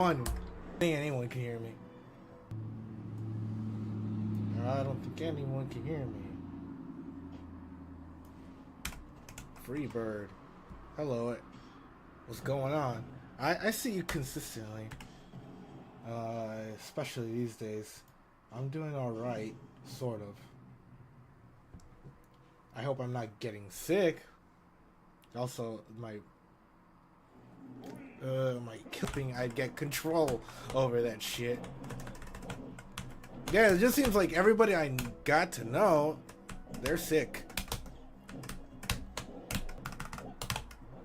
I think anyone can hear me. I don't think anyone can hear me. Freebird. Hello. What's going on? I see you consistently. Especially these days. I'm doing alright. Sort of. I hope I'm not getting sick. Also, my killing, I get control over that shit. Yeah, it just seems like everybody I got to know, they're sick.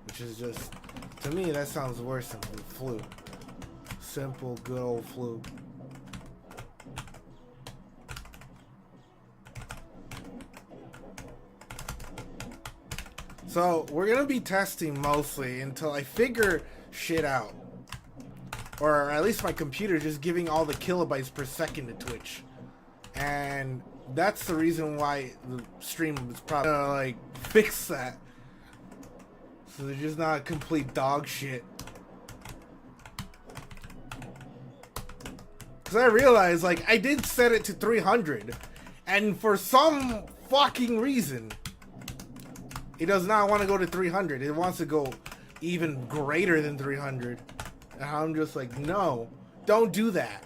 Which is just, to me, that sounds worse than the flu. Simple, good old flu. So, we're gonna be testing mostly until I figure shit out. Or at least my computer just giving all the kilobytes per second to Twitch. And that's the reason why the stream was probably gonna, like, fix that. So they're just not complete dog shit. Because I realized, like, I did set it to 300. And for some fucking reason, it does not want to go to 300. It wants to go even greater than 300. And I'm just like, no, don't do that.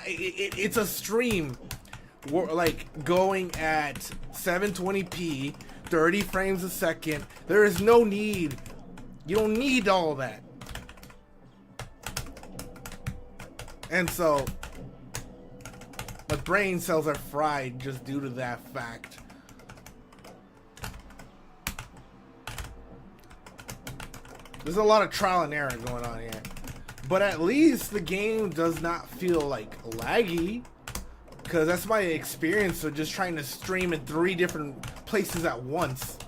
It's a stream. We're like going at 720p, 30 frames a second. There is no need. You don't need all that. And so, my brain cells are fried just due to that fact. There's a lot of trial and error going on here. But at least the game does not feel like laggy. Because that's my experience of just trying to stream in 3 different places at once.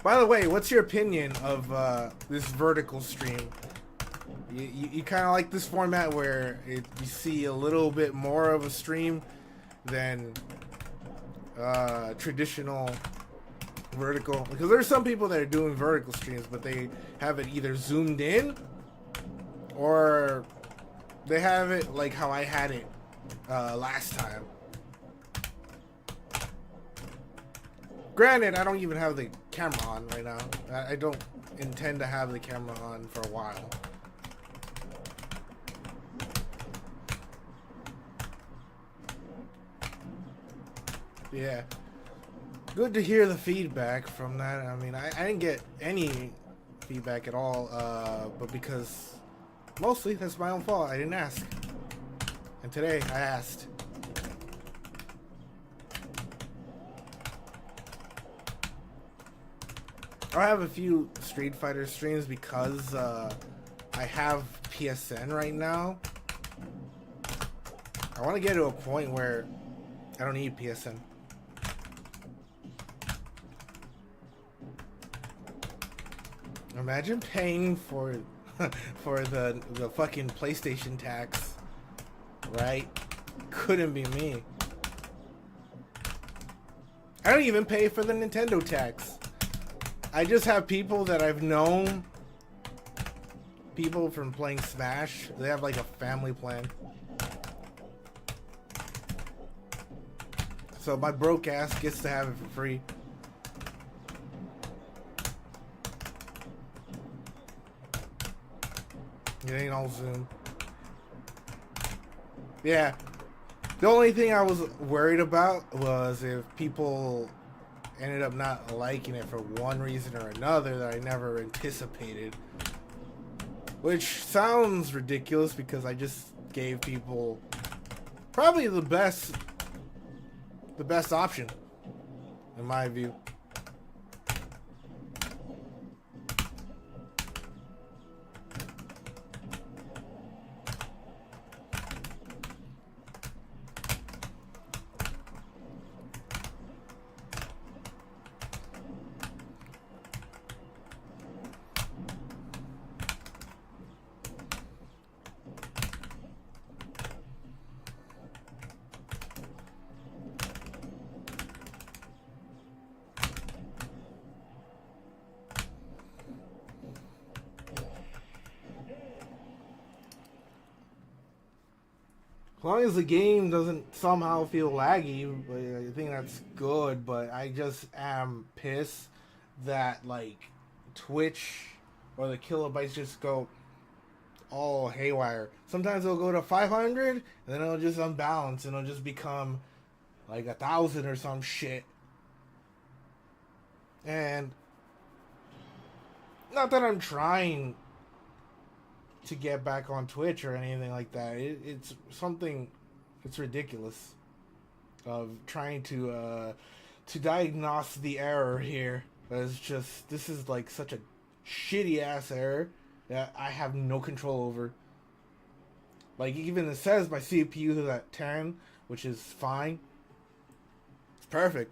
By the way, what's your opinion of this vertical stream? You kind of like this format where you see a little bit more of a stream than traditional vertical, because there's some people that are doing vertical streams but they have it either zoomed in or they have it like how I had it last time. Granted, I don't even have the camera on right now. I don't intend to have the camera on for a while. Yeah. Good to hear the feedback from that. I mean, I didn't get any feedback at all, but because mostly that's my own fault. I didn't ask. And today I asked. I have a few Street Fighter streams because I have PSN right now. I want to get to a point where I don't need PSN. Imagine paying for the fucking PlayStation tax, right? Couldn't be me. I don't even pay for the Nintendo tax. I just have people that I've known, people from playing Smash. They have like a family plan. So my broke ass gets to have it for free. It ain't all Zoom. Yeah. The only thing I was worried about was if people ended up not liking it for one reason or another that I never anticipated. Which sounds ridiculous because I just gave people probably the best option, in my view. long as the game doesn't somehow feel laggy, I think that's good. But I just am pissed that like Twitch or the kilobytes just go all haywire. Sometimes it'll go to 500 and then it'll just unbalance and it'll just become like 1,000 or some shit. And not that I'm trying to get back on Twitch or anything like that. It's something. It's ridiculous of trying to diagnose the error here. It's just, this is like such a shitty ass error that I have no control over. Like, even it says my CPU is at 10, which is fine. It's perfect.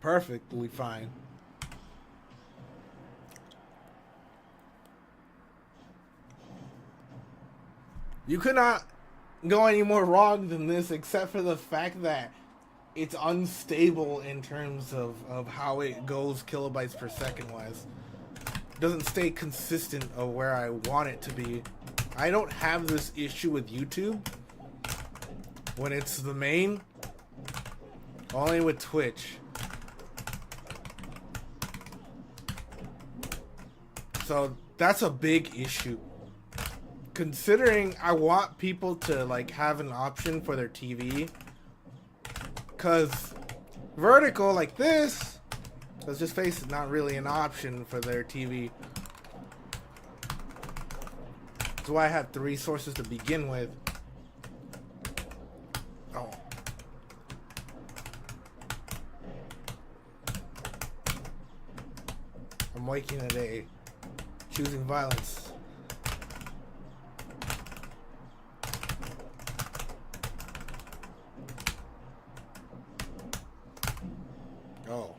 Perfectly fine. You could not go any more wrong than this, except for the fact that it's unstable in terms of how it goes kilobytes per second wise. It doesn't stay consistent of where I want it to be. I don't have this issue with YouTube when it's the main. Only with Twitch. So that's a big issue. Considering I want people to like have an option for their TV, cause vertical like this, let's just face it, not really an option for their TV. That's why I had 3 sources to begin with. Oh. I'm waking today, choosing violence. Oh.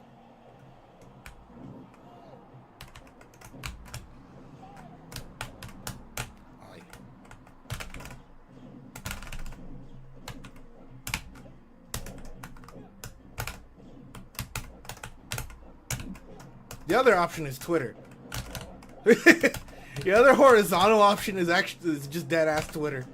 Aye. The other option is Twitter. The other horizontal option is just dead ass Twitter.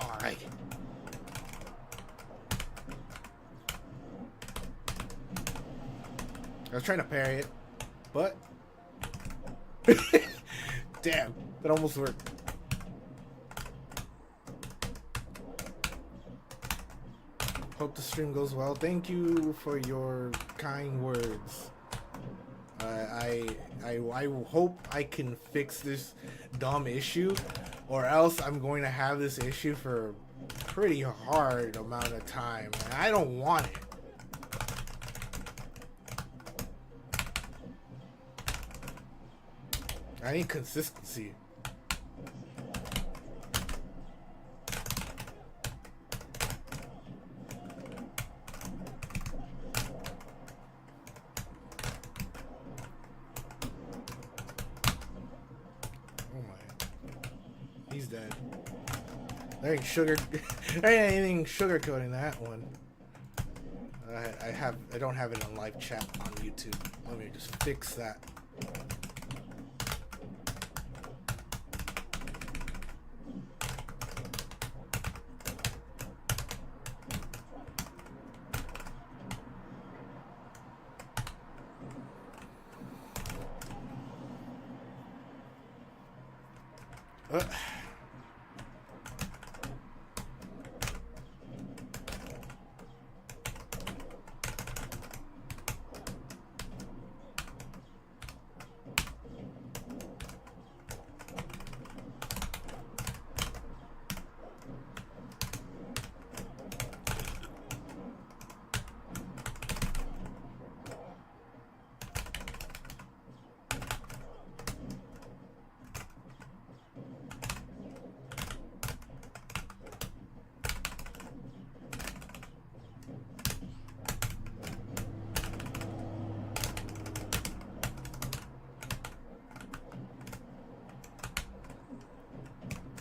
Alright. I was trying to parry it, but damn, that almost worked. Hope the stream goes well. Thank you for your kind words. I hope I can fix this dumb issue, or else I'm going to have this issue for a pretty hard amount of time. And I don't want it. I need consistency. He's dead. There ain't anything sugarcoating that one. I don't have it on live chat on YouTube. Let me just fix that.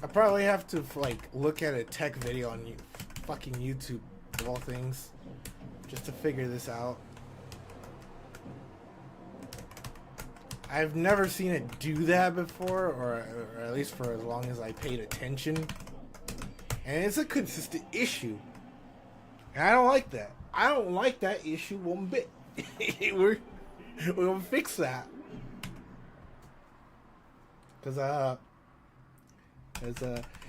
I probably have to like look at a tech video on fucking YouTube of all things, just to figure this out. I've never seen it do that before, or at least for as long as I paid attention. And it's a consistent issue. And I don't like that. I don't like that issue one bit. We're gonna fix that. Cause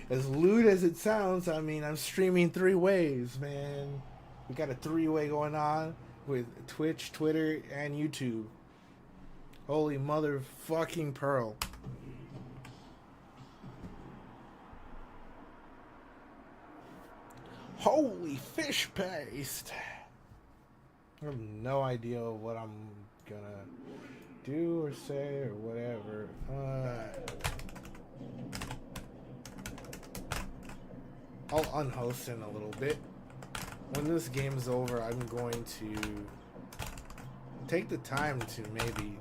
as lewd as it sounds, I mean, I'm streaming 3 ways, man. We got a 3-way going on with Twitch, Twitter, and YouTube. Holy motherfucking pearl. Holy fish paste. I have no idea what I'm gonna do or say or whatever. I'll unhost in a little bit. When this game is over, I'm going to take the time to maybe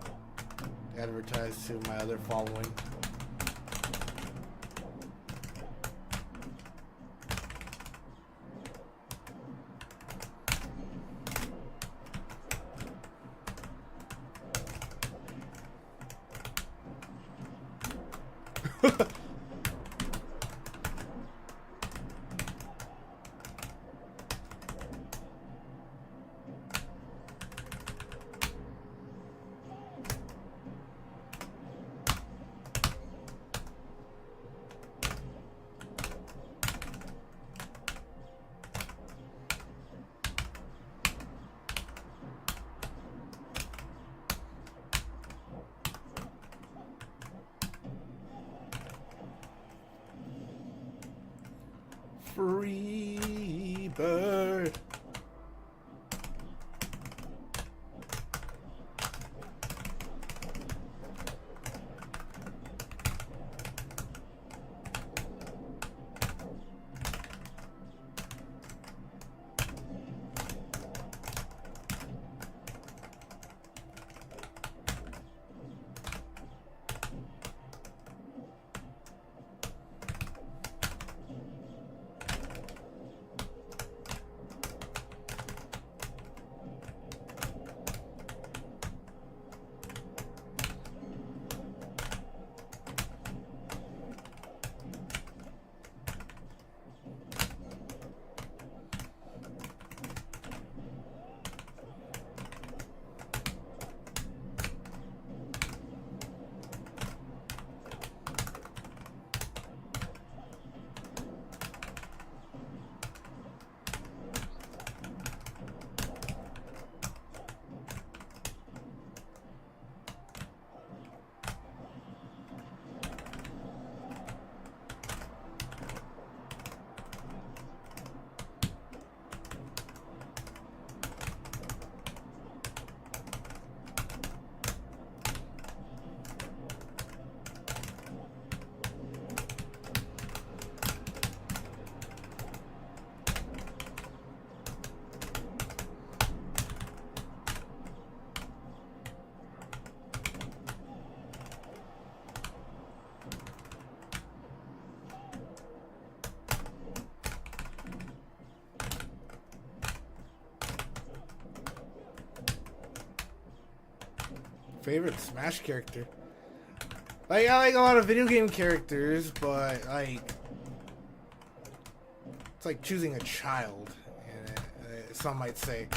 advertise to my other following. Free bird. Favorite Smash character? Like, I like a lot of video game characters, but like, it's like choosing a child, some might say.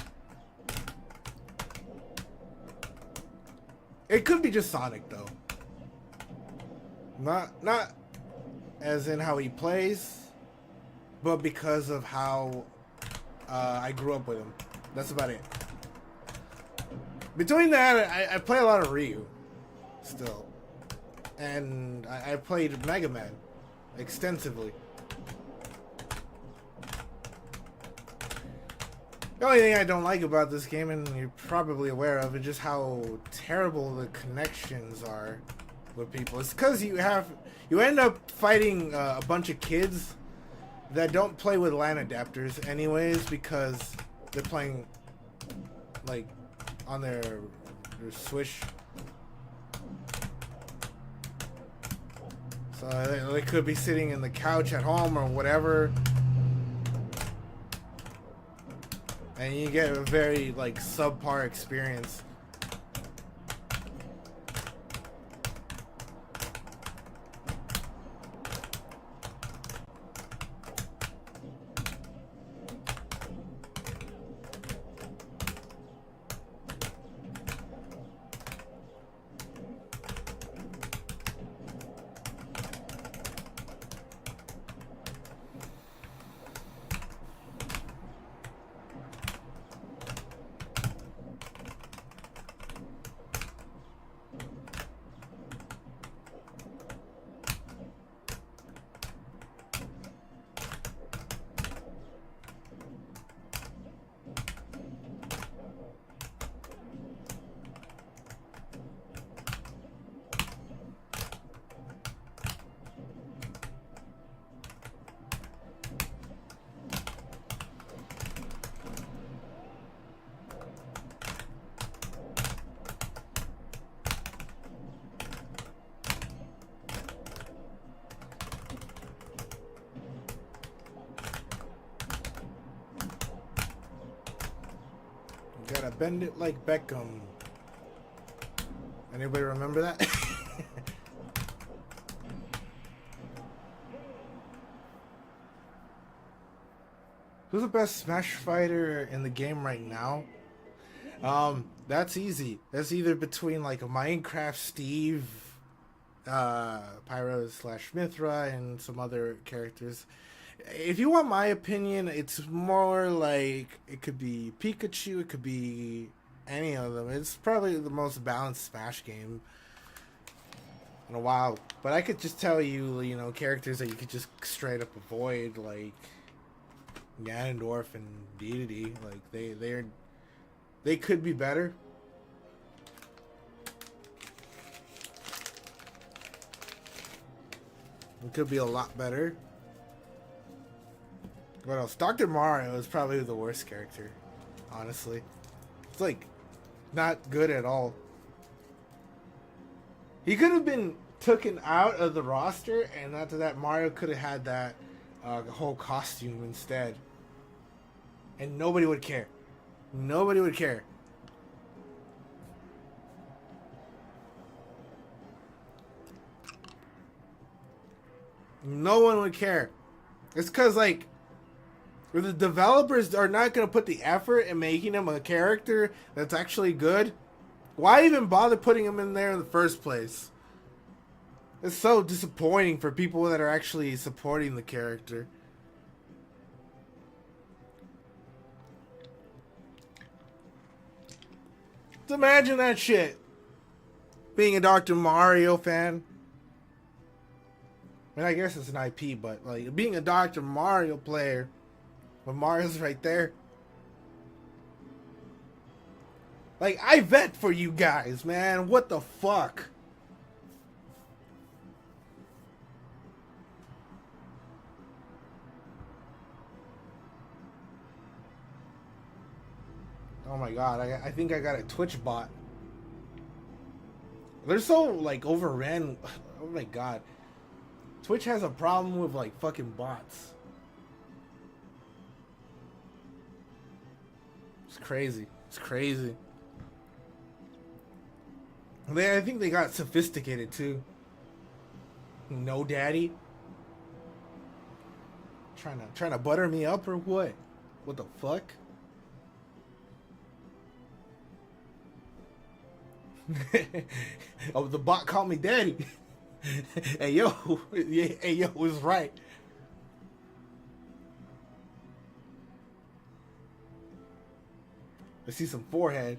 It could be just Sonic though. Not as in how he plays, but because of how I grew up with him. That's about it. Between that, I play a lot of Ryu, still. And I played Mega Man extensively. The only thing I don't like about this game, and you're probably aware of, is just how terrible the connections are with people. It's because you end up fighting a bunch of kids that don't play with LAN adapters anyways, because they're playing like on their Switch. So they could be sitting in the couch at home or whatever, and you get a very like subpar experience. Gotta bend it like Beckham. Anybody remember that? Who's the best Smash fighter in the game right now? That's easy. That's either between like a Minecraft Steve, Pyro slash Mithra, and some other characters. If you want my opinion, it's more like it could be Pikachu, it could be any of them. It's probably the most balanced Smash game in a while. But I could just tell you, you know, characters that you could just straight up avoid, like Ganondorf and Dedede. Like they could be better. It could be a lot better. What else? Dr. Mario is probably the worst character, honestly. It's like not good at all. He could have been taken out of the roster, and after that, Mario could have had that whole costume instead, and nobody would care. Nobody would care. No one would care. It's because, like, the developers are not going to put the effort in making him a character that's actually good. Why even bother putting him in there in the first place? It's so disappointing for people that are actually supporting the character. Just imagine that shit. Being a Dr. Mario fan. I mean, I guess it's an IP, but like being a Dr. Mario player when Mario's right there. Like, I vet for you guys, man. What the fuck? Oh my god, I think I got a Twitch bot. They're so, like, overran. Oh my god. Twitch has a problem with, like, fucking bots. It's crazy. It's crazy. I think they got sophisticated, too. No daddy. Trying to butter me up or what? What the fuck? Oh, the bot called me daddy. Hey yo, hey yo, was right. I see some forehead.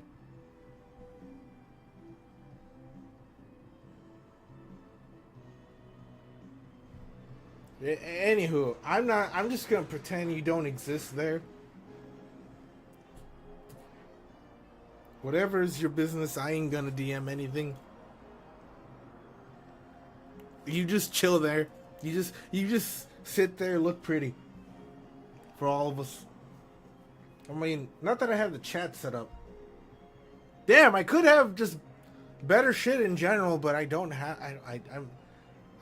Anywho, I'm just gonna pretend you don't exist there. Whatever is your business, I ain't gonna DM anything. You just chill there. You just sit there, look pretty. For all of us. I mean, not that I have the chat set up. Damn, I could have just better shit in general, but I don't have.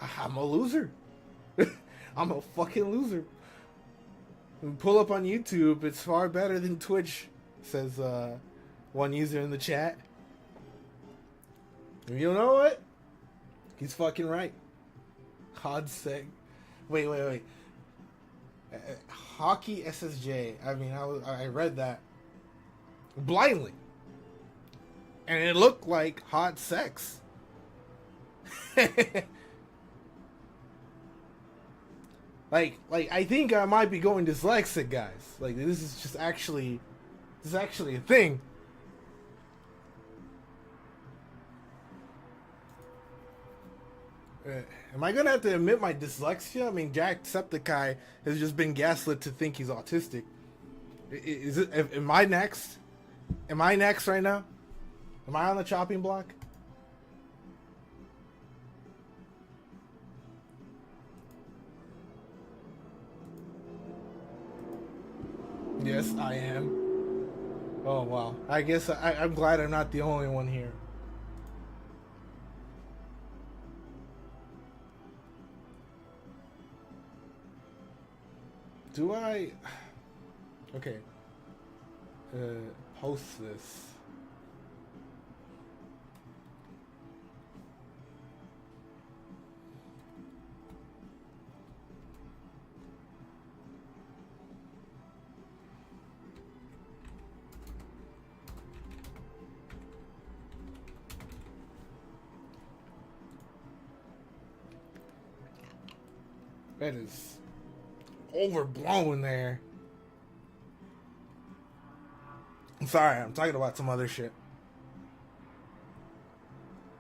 I'm a loser. I'm a fucking loser. And pull up on YouTube. It's far better than Twitch, says one user in the chat. And you know what? He's fucking right. Hodseg. Wait. Hockey SSJ. I mean, I read that blindly, and it looked like hot sex. like I think I might be going dyslexic, guys. Like this is actually a thing. Am I gonna have to admit my dyslexia? I mean, Jacksepticeye has just been gaslit to think he's autistic. Is it? Am I next? Am I next right now? Am I on the chopping block? Yes, I am. Oh wow. I guess I'm glad I'm not the only one here. Do I? Okay. post this. That is overblown there. I'm sorry, I'm talking about some other shit.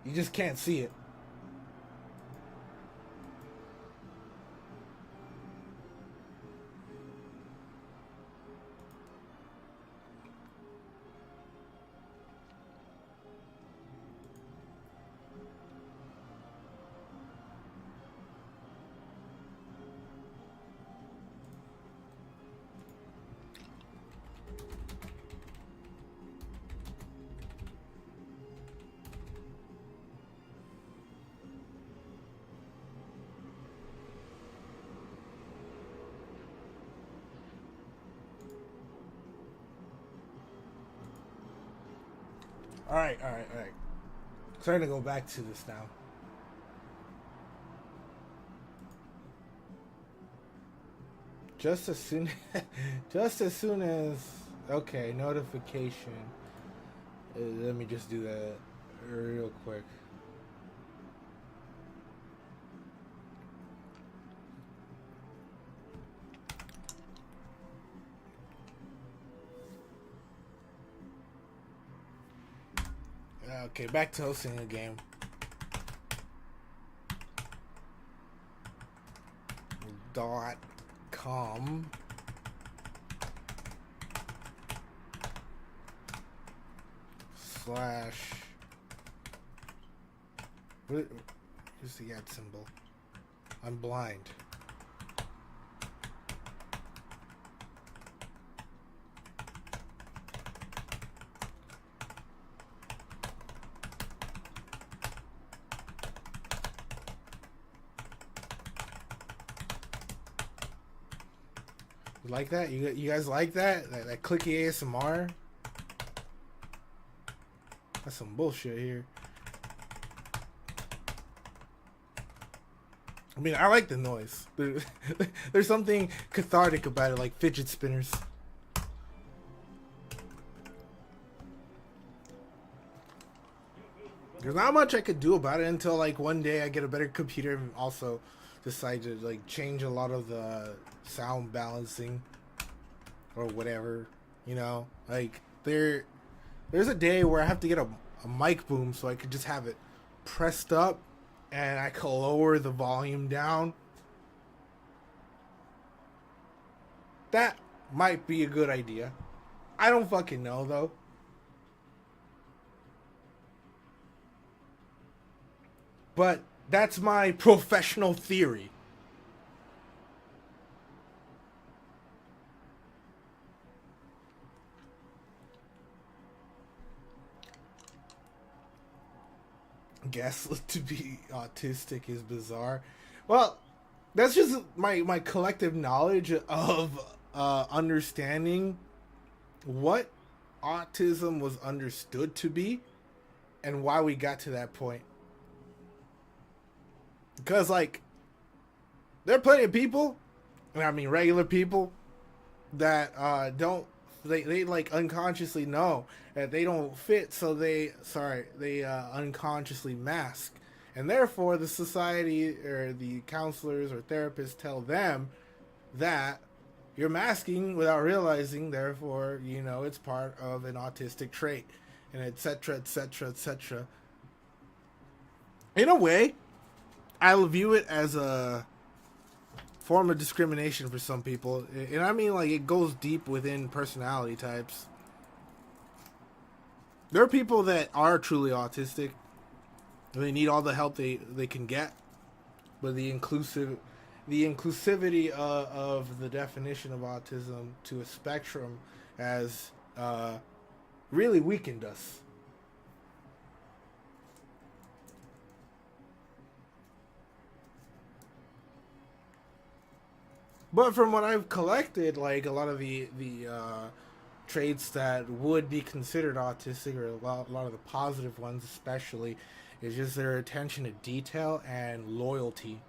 You just can't see it. All right. Starting to go back to this now. Just as soon, okay, notification. Let me just do that real quick. Okay, back to hosting a game. .com slash what is the @ symbol? I'm blind. You like that? You guys like that? That clicky ASMR? That's some bullshit here. I mean, I like the noise. There's something cathartic about it, like fidget spinners. There's not much I could do about it until like one day I get a better computer and also decide to like change a lot of the sound balancing or whatever, you know. Like there's a day where I have to get a mic boom so I could just have it pressed up and I can lower the volume down. That might be a good idea. I don't fucking know though. But that's my professional theory. Gaslit to be autistic is bizarre. Well, that's just my collective knowledge of understanding what autism was understood to be and why we got to that point. Because, like, there are plenty of people, I mean, regular people, that they like unconsciously know that they don't fit, so they unconsciously mask. And therefore, the society or the counselors or therapists tell them that you're masking without realizing, therefore, you know, it's part of an autistic trait, and etc., etc., etc. In a way, I'll view it as a form of discrimination for some people. And I mean, like, it goes deep within personality types. There are people that are truly autistic. They need all the help they can get. But the inclusivity of the definition of autism to a spectrum has really weakened us. But from what I've collected, like a lot of the traits that would be considered autistic, or a lot of the positive ones especially, is just their attention to detail and loyalty.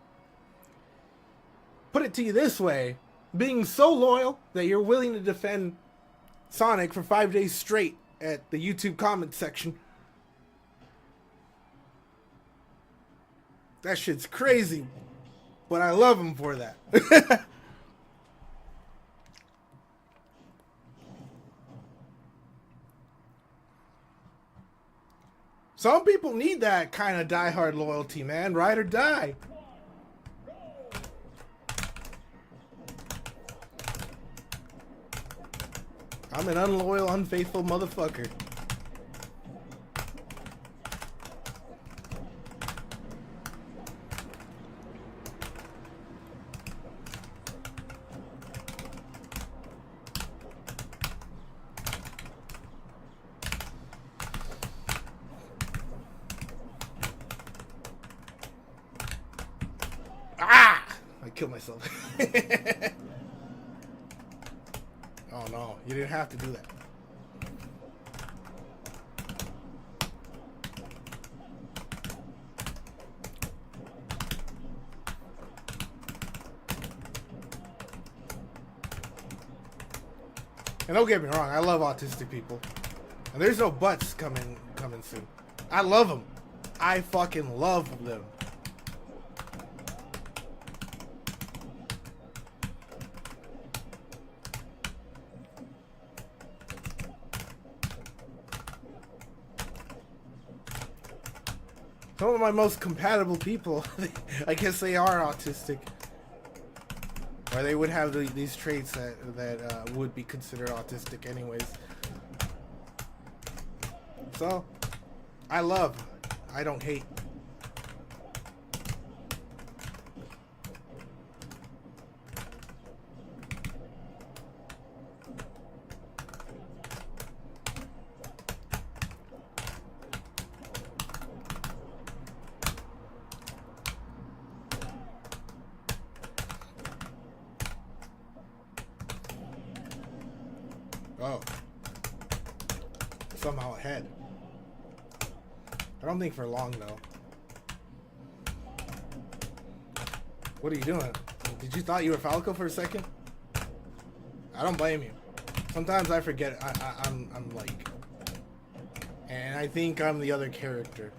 Put it to you this way, being so loyal that you're willing to defend Sonic for 5 days straight at the YouTube comment section. That shit's crazy, but I love him for that. Some people need that kind of diehard loyalty, man. Ride or die. I'm an unloyal, unfaithful motherfucker. Ah! I killed myself. Oh no, you didn't have to do that. And don't get me wrong, I love autistic people. And there's no buts coming soon. I love them. I fucking love them. Some of my most compatible people, I guess they are autistic. Or they would have these traits that would be considered autistic anyways. So, I love. I don't hate. Oh. Somehow ahead. I don't think for long, though. What are you doing? Did you thought you were Falco for a second? I don't blame you. Sometimes I forget I'm like... And I think I'm the other character.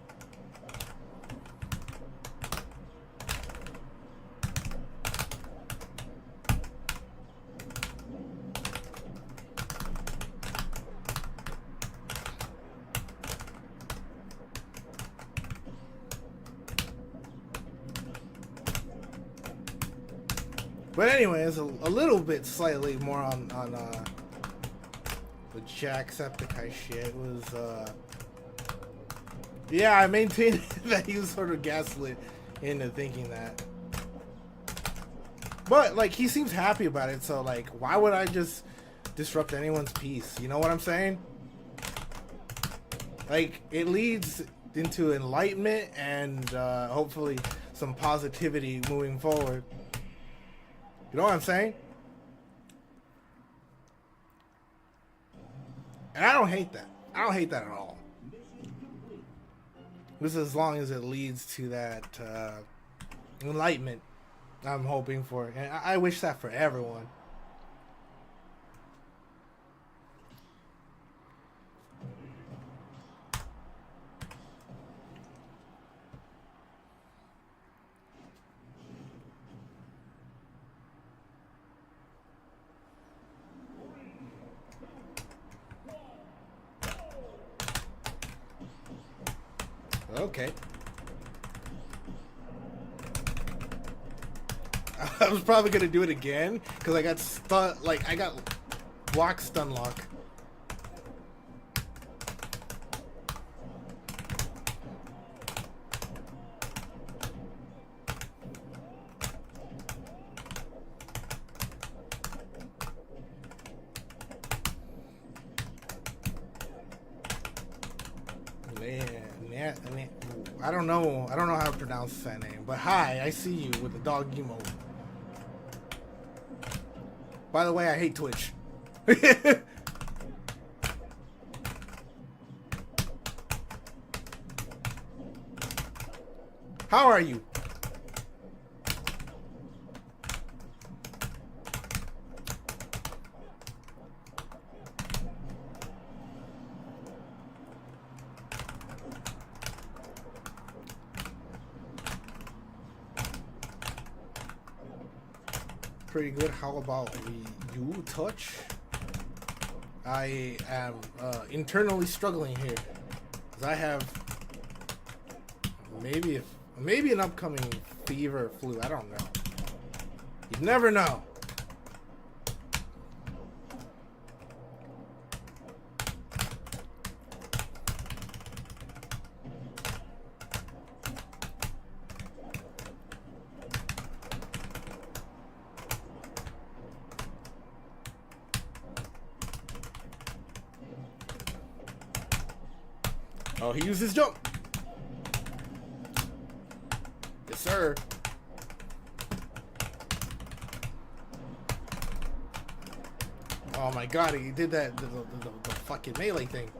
But anyways, a little bit slightly more on the Jacksepticeye shit was yeah, I maintained that he was sort of gaslit into thinking that. But like he seems happy about it, so like why would I just disrupt anyone's peace? You know what I'm saying? Like it leads into enlightenment and hopefully some positivity moving forward. You know what I'm saying? And I don't hate that. I don't hate that at all. This is as long as it leads to that enlightenment I'm hoping for. And I wish that for everyone. Okay. I was probably gonna do it again because I got stun, like I got block stun lock. I don't know how to pronounce that name, but hi, I see you with the dog emote. By the way, I hate Twitch. How are you? Pretty good. How about you, Touch? I am internally struggling here, because I have maybe an upcoming fever or flu. I don't know. You never know. Oh, he used his jump. Yes, sir. Oh my god, he did that, the fucking melee thing.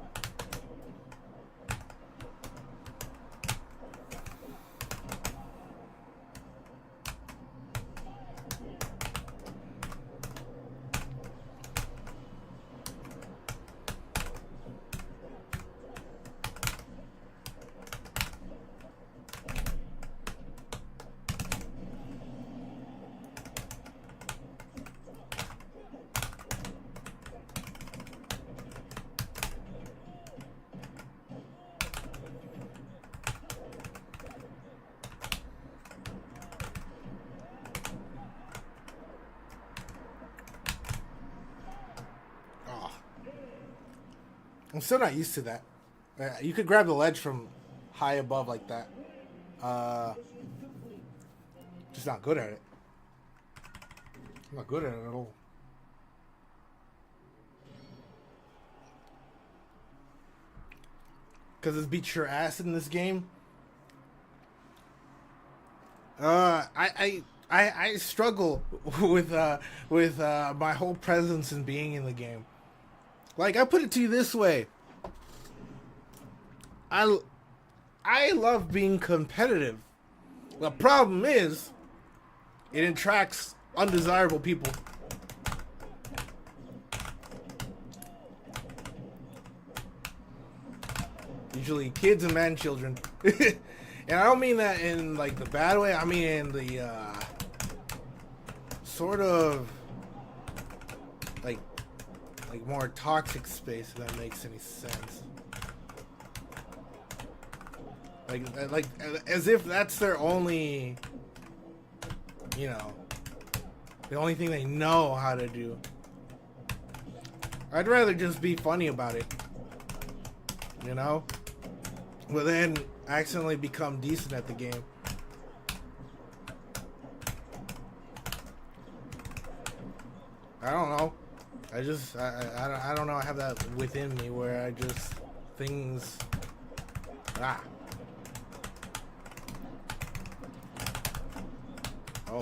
I'm still not used to that. You could grab the ledge from high above like that. Just not good at it. I'm not good at it at all. Because it's beat your ass in this game. I struggle with my whole presence and being in the game. Like, I put it to you this way. I love being competitive. The problem is, it attracts undesirable people. Usually kids and man children. And I don't mean that in, like, the bad way. I mean in the, sort of, like more toxic space, if that makes any sense. Like as if that's their only, you know, the only thing they know how to do. I'd rather just be funny about it, you know? But then accidentally become decent at the game. I don't know. I don't know. I have that within me where I just things. Oh.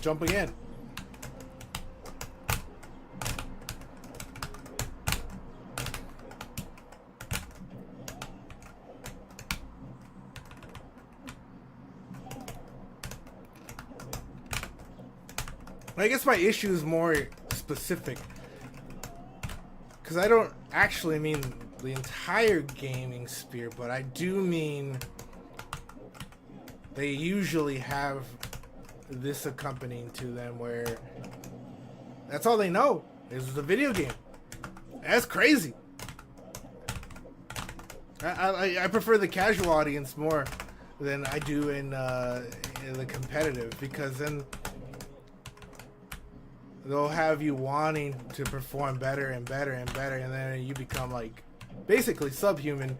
Jumping in. I guess my issue is more specific, because I don't actually mean the entire gaming sphere, but I do mean they usually have this accompanying to them where that's all they know is the video game. That's crazy. I prefer the casual audience more than I do in the competitive, because then they'll have you wanting to perform better and better and better, and then you become like basically subhuman,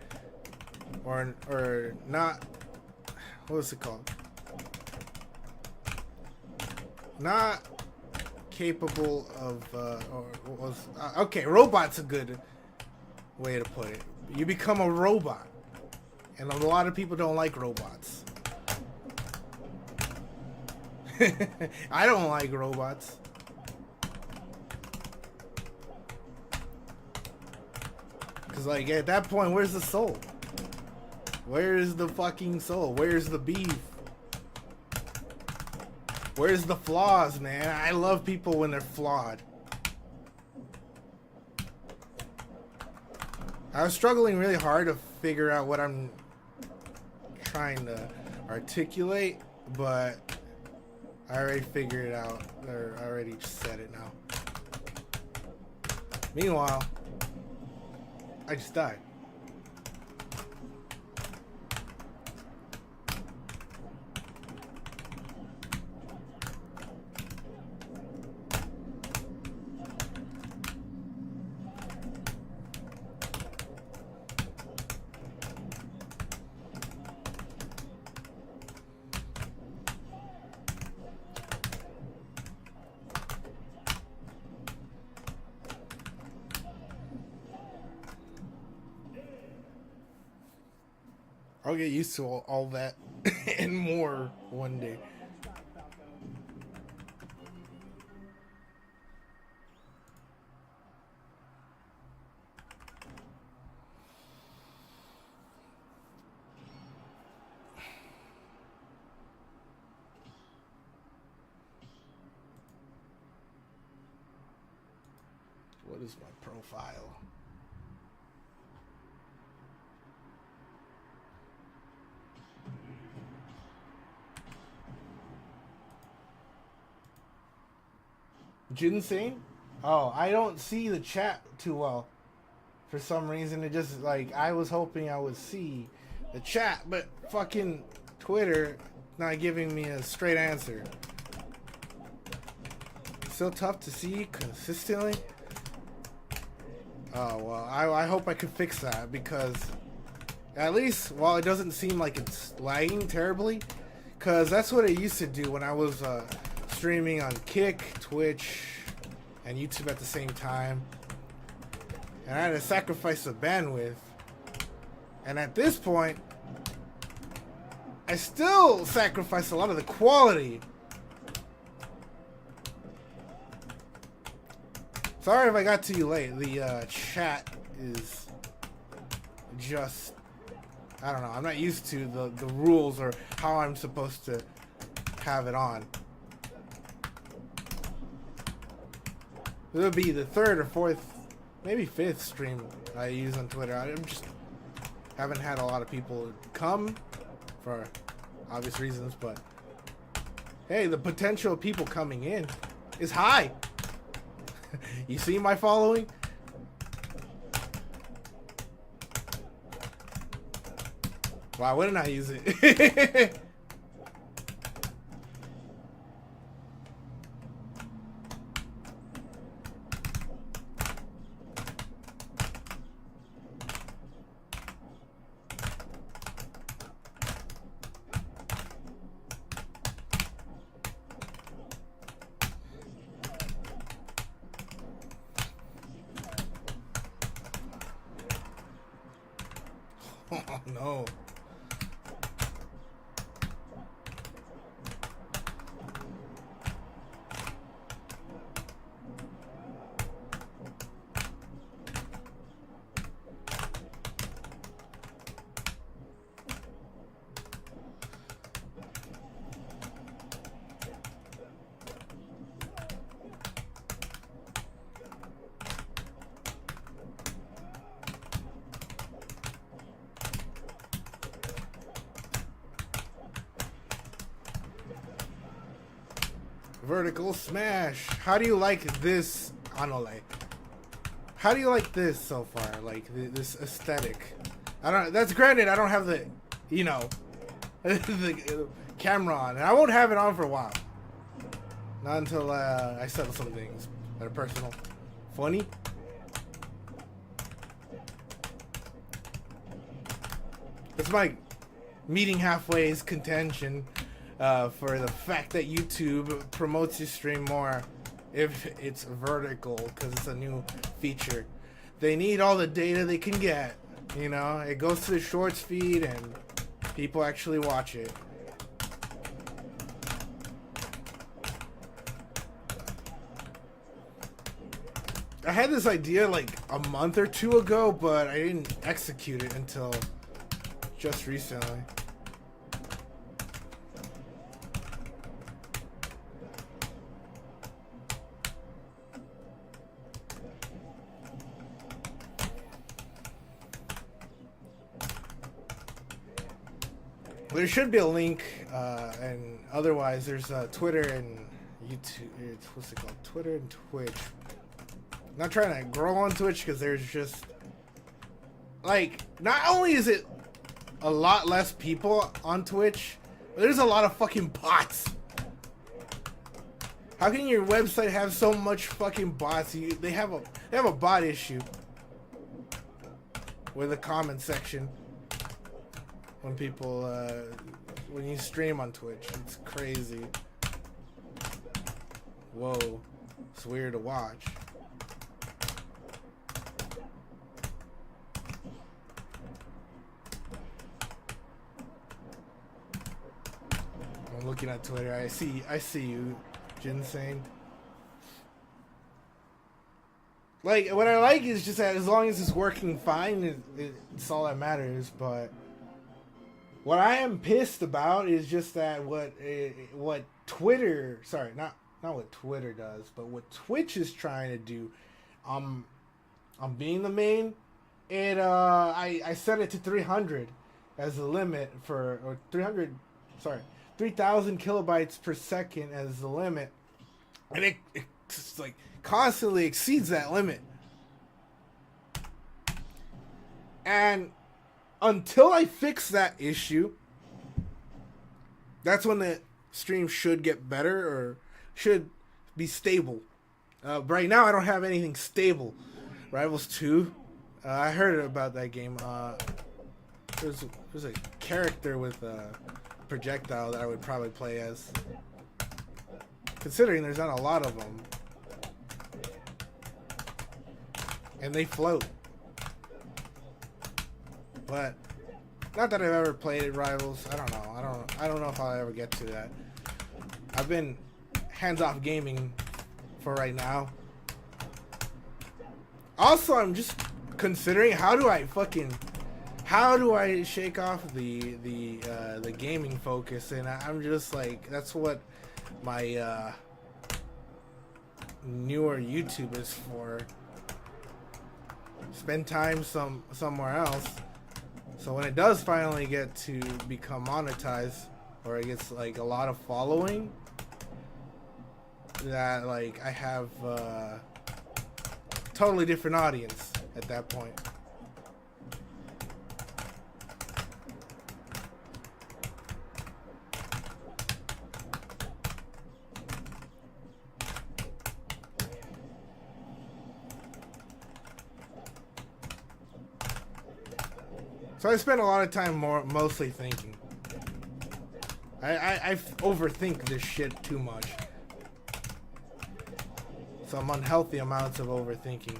or not. What's it called? Not capable of okay, robot's a good way to put it. You become a robot, and a lot of people don't like robots. I don't like robots. Cause like at that point, where's the soul? Where's the fucking soul? Where's the beef? Where's the flaws, man? I love people when they're flawed. I was struggling really hard to figure out what I'm trying to articulate, but I already figured it out, or I already said it now. Meanwhile, I just died. I'll get used to all that and more one day. What is my profile? Ginseng? Oh, I don't see the chat too well. For some reason, it just like I was hoping I would see the chat, but fucking Twitter not giving me a straight answer. Still tough to see consistently. Oh well, I hope I could fix that, because at least while it doesn't seem like it's lagging terribly, because that's what it used to do when I was streaming on Kick, Twitch, and YouTube at the same time, and I had to sacrifice the bandwidth. And at this point, I still sacrifice a lot of the quality. Sorry if I got to you late. The chat is just, I don't know, I'm not used to the rules or how I'm supposed to have it on. It'll be the third or fourth, maybe fifth stream I use on Twitter. I just haven't had a lot of people come for obvious reasons, but hey, the potential of people coming in is high. You see my following? Why wouldn't I use it? Oh no. Vertical smash. How do you like this, Anole? How do you like this so far? Like this aesthetic? I don't. That's granted. I don't have the, you know, the camera on, and I won't have it on for a while. Not until I settle some things that are personal. Funny. It's my meeting halfway's contention for the fact that YouTube promotes your stream more if it's vertical, because it's a new feature. They need all the data they can get. You know, it goes to the shorts feed and people actually watch it. I had this idea like a month or two ago, but I didn't execute it until just recently. There should be a link, and otherwise there's Twitter and YouTube. What's it called? Twitter and Twitch. I'm not trying to grow on Twitch because there's just like, not only is it a lot less people on Twitch, but there's a lot of fucking bots. How can your website have so much fucking bots? They have a bot issue with the comment section. When people, when you stream on Twitch, it's crazy. Whoa, it's weird to watch. I'm looking at Twitter. I see you, Ginsane. Like, what I like is just that as long as it's working fine, it's all that matters. But what I am pissed about is just that what Twitter, sorry, not what Twitter does, but what Twitch is trying to do. I'm being the main. I set it to 300 as the limit for, or 3,000 kilobytes per second as the limit, and it just like constantly exceeds that limit. And until I fix that issue, that's when the stream should get better or should be stable. Right now, I don't have anything stable. Rivals 2, I heard about that game. There's a character with a projectile that I would probably play as. Considering there's not a lot of them. And they float. But not that I've ever played Rivals. I don't know. I don't know if I'll ever get to that. I've been hands-off gaming for right now. Also, I'm just considering how do I shake off the gaming focus, and I'm just like, that's what my newer YouTube is for. Spend time somewhere else. So when it does finally get to become monetized, or it gets like a lot of following, that like I have a totally different audience at that point. So I spend a lot of time mostly thinking. I overthink this shit too much. Some unhealthy amounts of overthinking.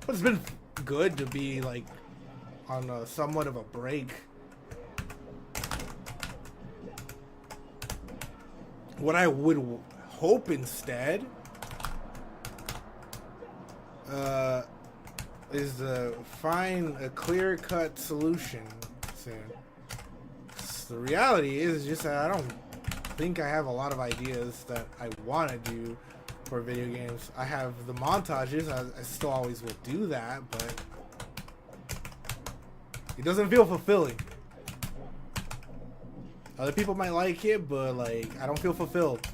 But it's been good to be like on a somewhat of a break. What I would hope instead is to find a clear-cut solution soon. The reality is just that I don't think I have a lot of ideas that I want to do for video games. I have the montages. I still always will do that, but it doesn't feel fulfilling. Other people might like it, but like I don't feel fulfilled.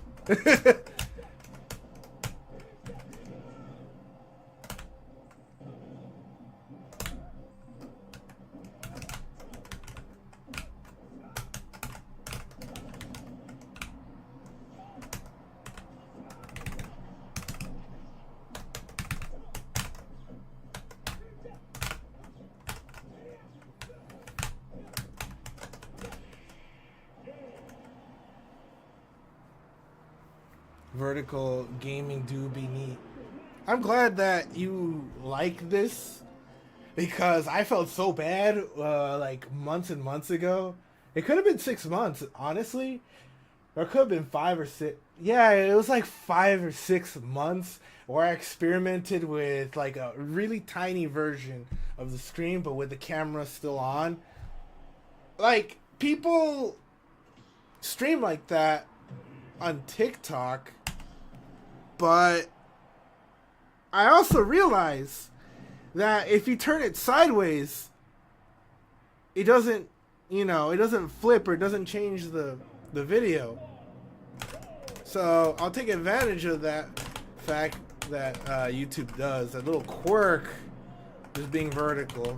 vertical gaming do be neat. I'm glad that you like this because I felt so bad like months and months ago. It could have been 6 months, honestly. Or it could have been 5 or 6. Yeah, it was like 5 or 6 months where I experimented with like a really tiny version of the screen, but with the camera still on. Like, people stream like that on TikTok, but I also realize that if you turn it sideways, it doesn't, it doesn't flip or it doesn't change the video. So I'll take advantage of that fact that YouTube does, that little quirk, just being vertical.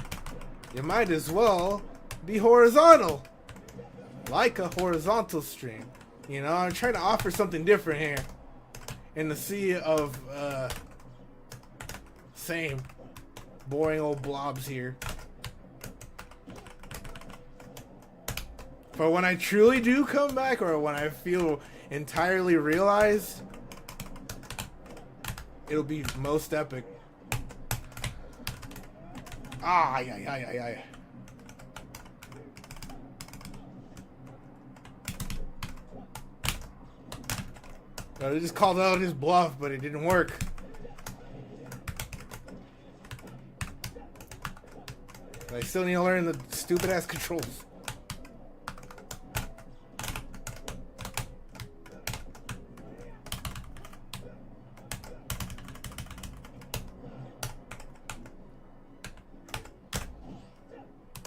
You might as well be horizontal, like a horizontal stream. I'm trying to offer something different here in the sea of same boring old blobs here. But when I truly do come back, or when I feel entirely realized, it'll be most epic. Ay. They just called out his bluff, but it didn't work. I still need to learn the stupid ass controls.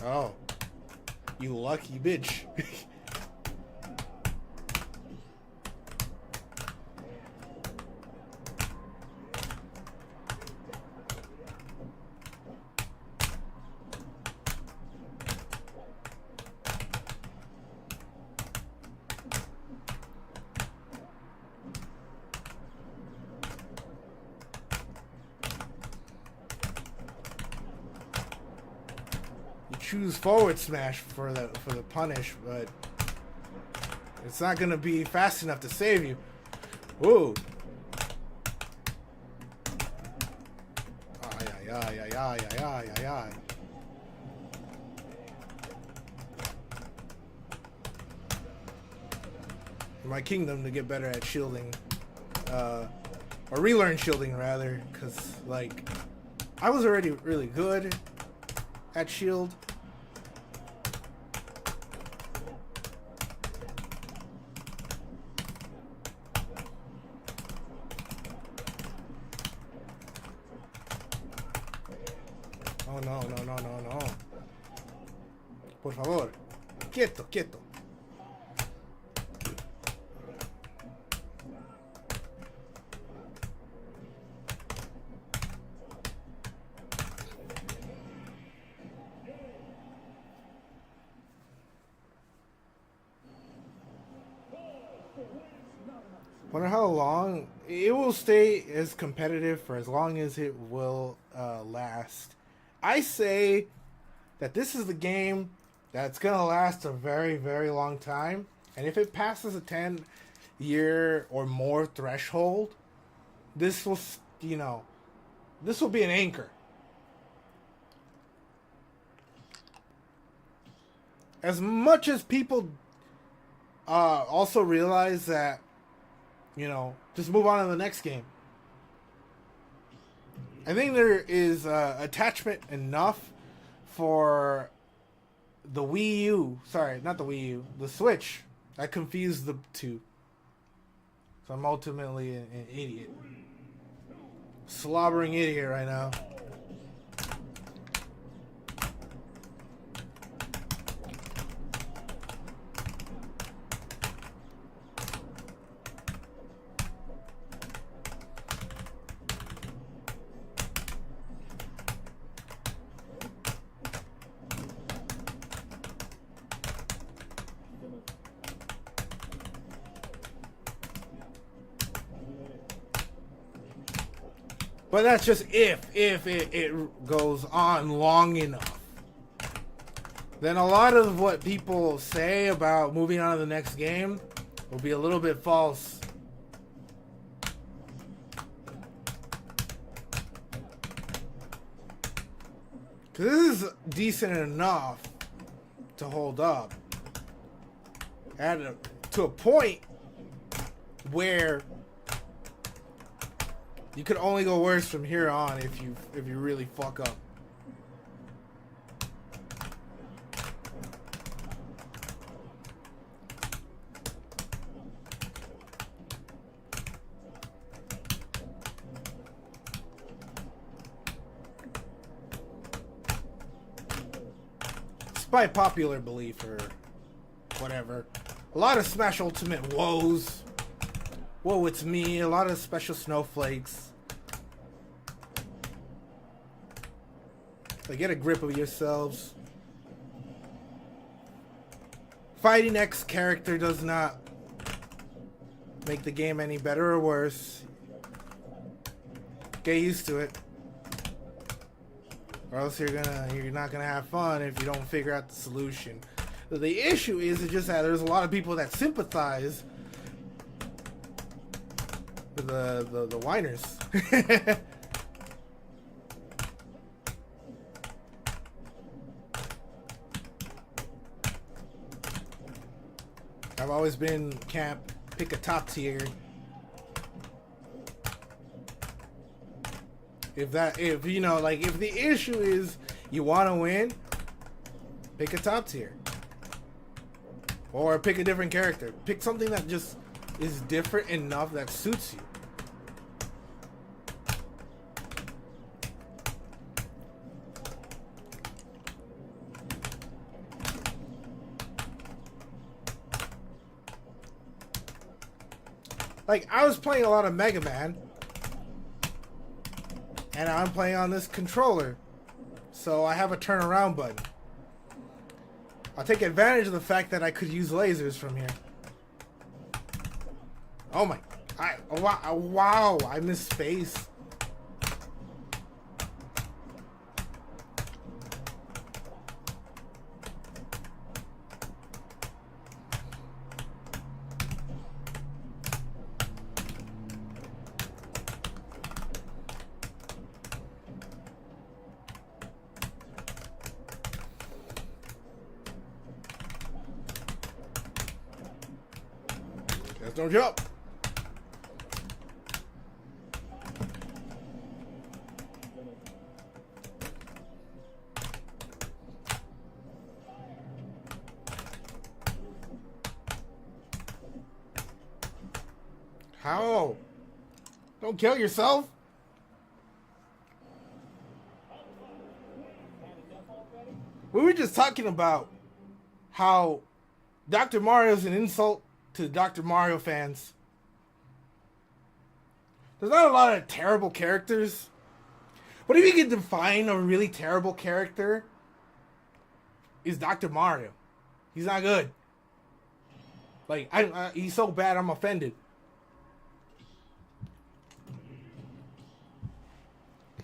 Oh, you lucky bitch. Choose forward smash for the punish, but it's not gonna be fast enough to save you. Ooh. Ay. My kingdom to get better at shielding, or relearn shielding rather, because like I was already really good at shield. Oh no. Por favor. Quieto. Wonder how long it will stay as competitive for as long as it will last. I say that this is the game that's gonna last a very, very long time, and if it passes a 10-year or more threshold, this will, this will be an anchor. As much as people also realize that, just move on to the next game. I think there is attachment enough for the Wii U. Sorry, not the Wii U. The Switch. I confused the two. So I'm ultimately an idiot. Slobbering idiot right now. But that's just if it goes on long enough. Then a lot of what people say about moving on to the next game will be a little bit false. This is decent enough to hold up. To a point where you could only go worse from here on if you really fuck up. By popular belief or whatever, a lot of Smash Ultimate woes. Whoa, it's me. A lot of special snowflakes. So get a grip of yourselves. Fighting X character does not make the game any better or worse. Get used to it. Or else you're not gonna have fun if you don't figure out the solution. The issue is just that there's a lot of people that sympathize with the whiners. I've always been camp pick a top tier. If you know, like, if the issue is you want to win, pick a top tier. Or pick a different character. Pick something that just is different enough that suits you. Like, I was playing a lot of Mega Man. And I'm playing on this controller. So I have a turnaround button. I'll take advantage of the fact that I could use lasers from here. Oh my... Wow, I missed space. There's no jump. How? Don't kill yourself. We were just talking about how Dr. Mario is an insult to Dr. Mario fans. There's not a lot of terrible characters. But if you can define a really terrible character, is Dr. Mario. He's not good. Like, he's so bad I'm offended.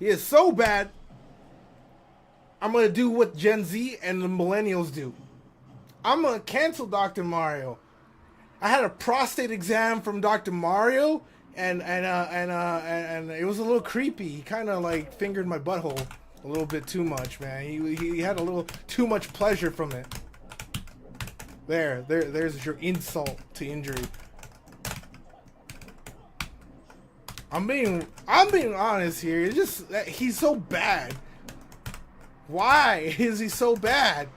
He is so bad, I'm going to do what Gen Z and the millennials do. I'm going to cancel Dr. Mario. I had a prostate exam from Dr. Mario, and it was a little creepy. He kind of like fingered my butthole a little bit too much, man. He had a little too much pleasure from it. There's your insult to injury. I'm being honest here. It's just that he's so bad. Why is he so bad?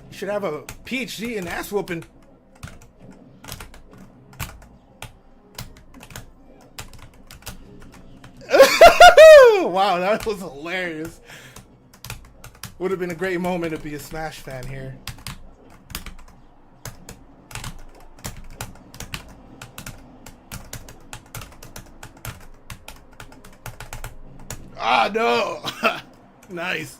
Should have a PhD in ass whooping. Wow, that was hilarious. Would have been a great moment to be a Smash fan here. Ah, no. Nice.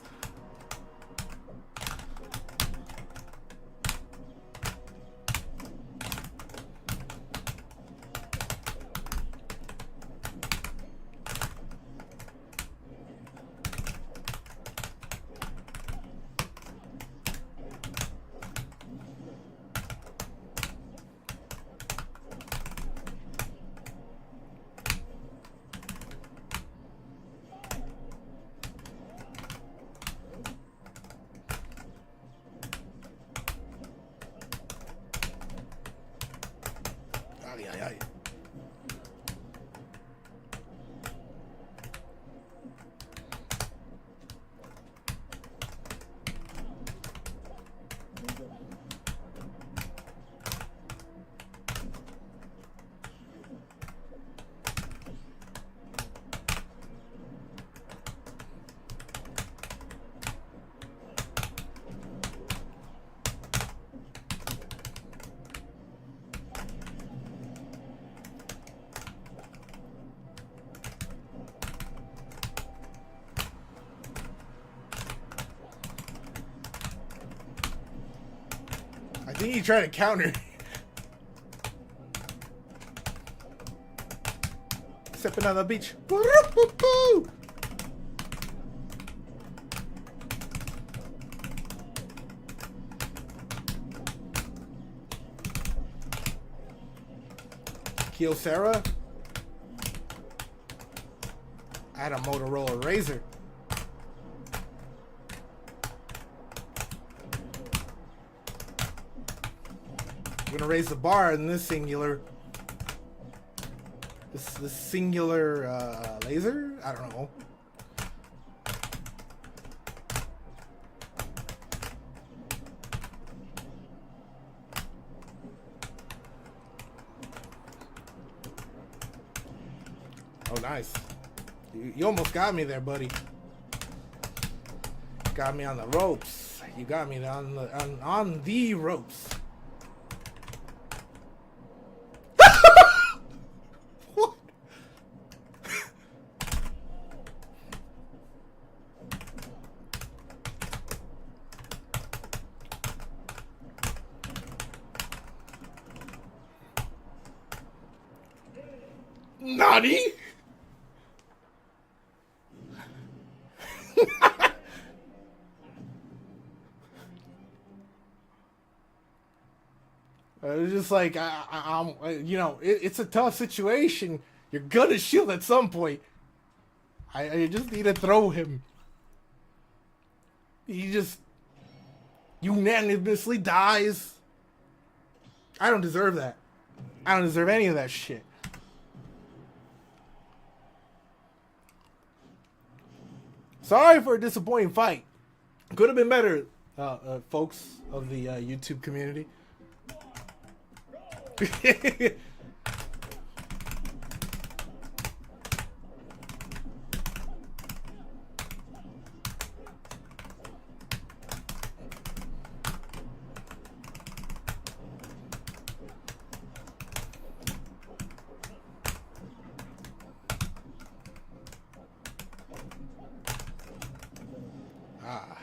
think he tried to counter. Stepping on the beach. Kyocera. I had a Motorola Razr. I'm gonna raise the bar in this singular. This singular laser? I don't know. Oh, nice. You almost got me there, buddy. Got me on the ropes. You got me on the ropes. What? Nani? It's just like I'm, you know, it's a tough situation. You're gonna shield at some point. I just need to throw him. He just unanimously dies. I don't deserve that. I don't deserve any of that shit. Sorry for a disappointing fight. Could have been better, folks of the YouTube community. Ah.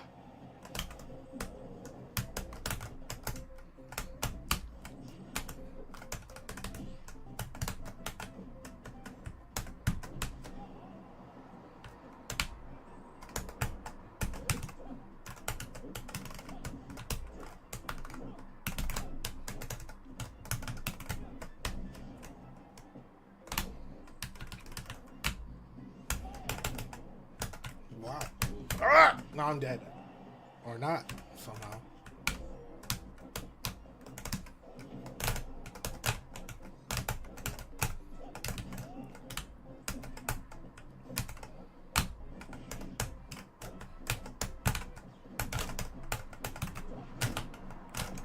Wow. Ah! Now I'm dead. Or not, somehow.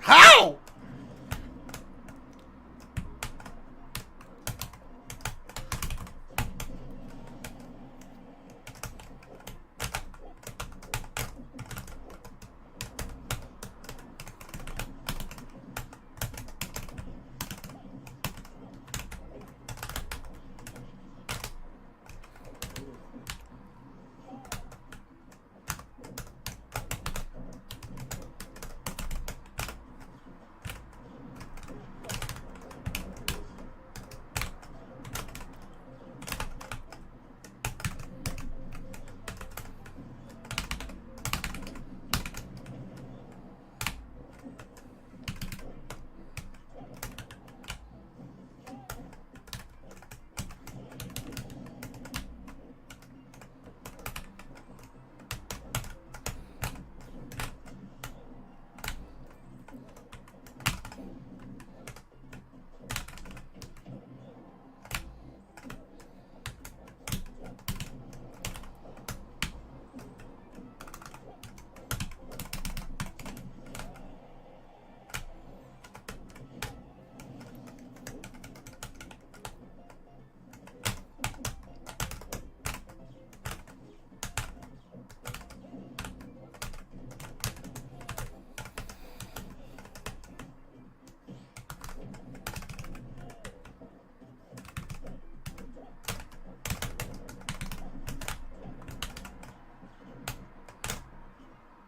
How?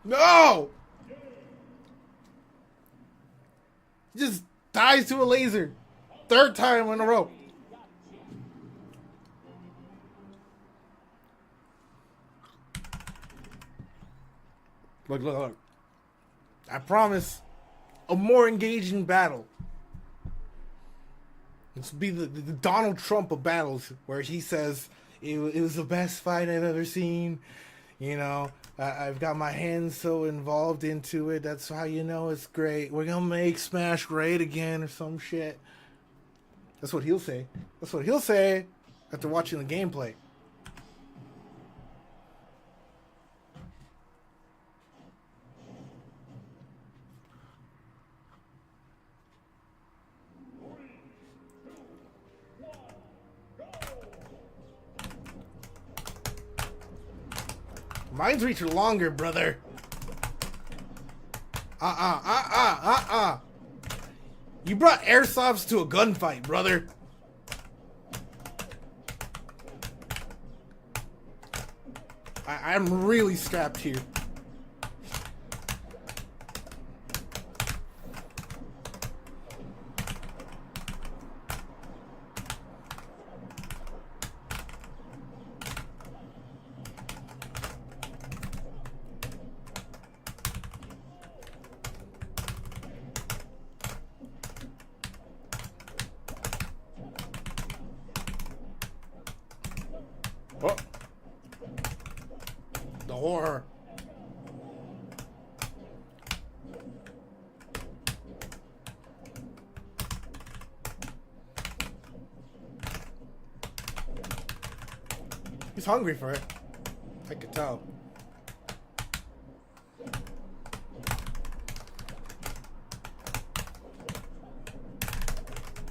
No! He just dies to a laser. Third time in a row. Look. I promise a more engaging battle. This will be the Donald Trump of battles, where he says, it was the best fight I've ever seen. You know, I've got my hands so involved into it. That's how you know it's great. We're going to make Smash great again or some shit. That's what he'll say. That's what he'll say after watching the gameplay. Mine's reach longer, brother. You brought airsofts to a gunfight, brother. I'm really strapped here. Oh. The horror. He's hungry for it. I could tell.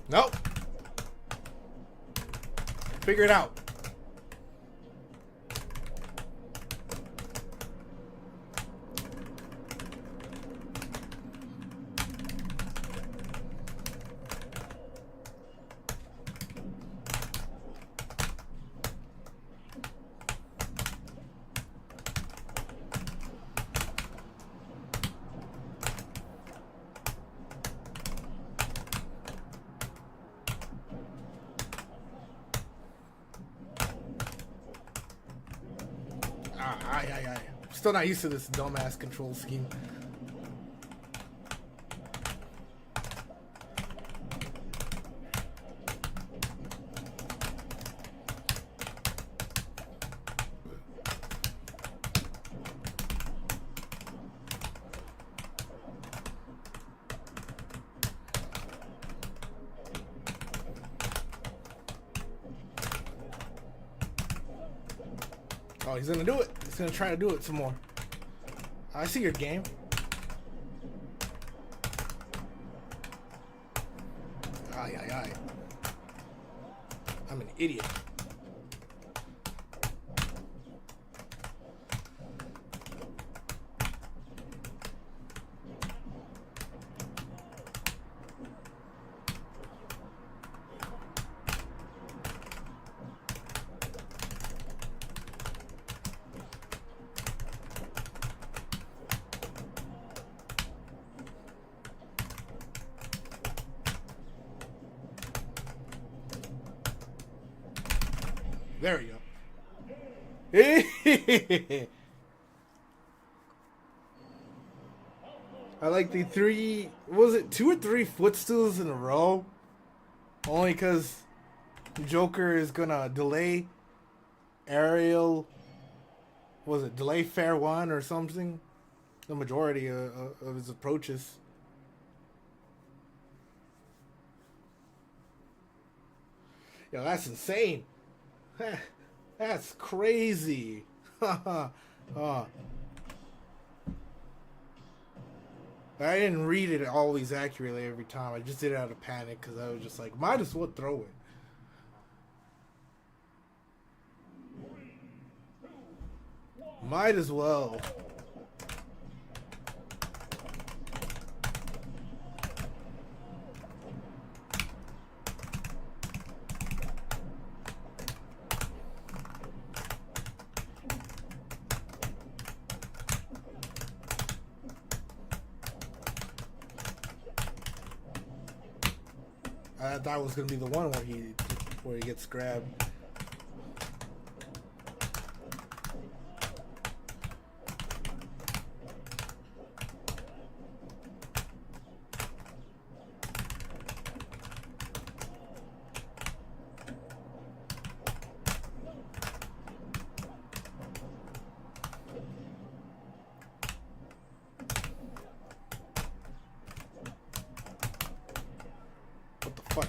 Nope. Figure it out. Still not used to this dumbass control scheme. Oh, he's gonna do it. He's gonna try to do it some more. I see your game. Aye. I'm an idiot. There we go. I like the three, was it 2 or 3 footstools in a row? Only because Joker is gonna delay aerial, was it delay fair one or something? The majority of his approaches. Yo, that's insane. That's crazy. I didn't read it always accurately every time. I just did it out of panic because I was just like, might as well throw it. Might as well. I thought it was gonna be the one where he gets grabbed. What the fuck?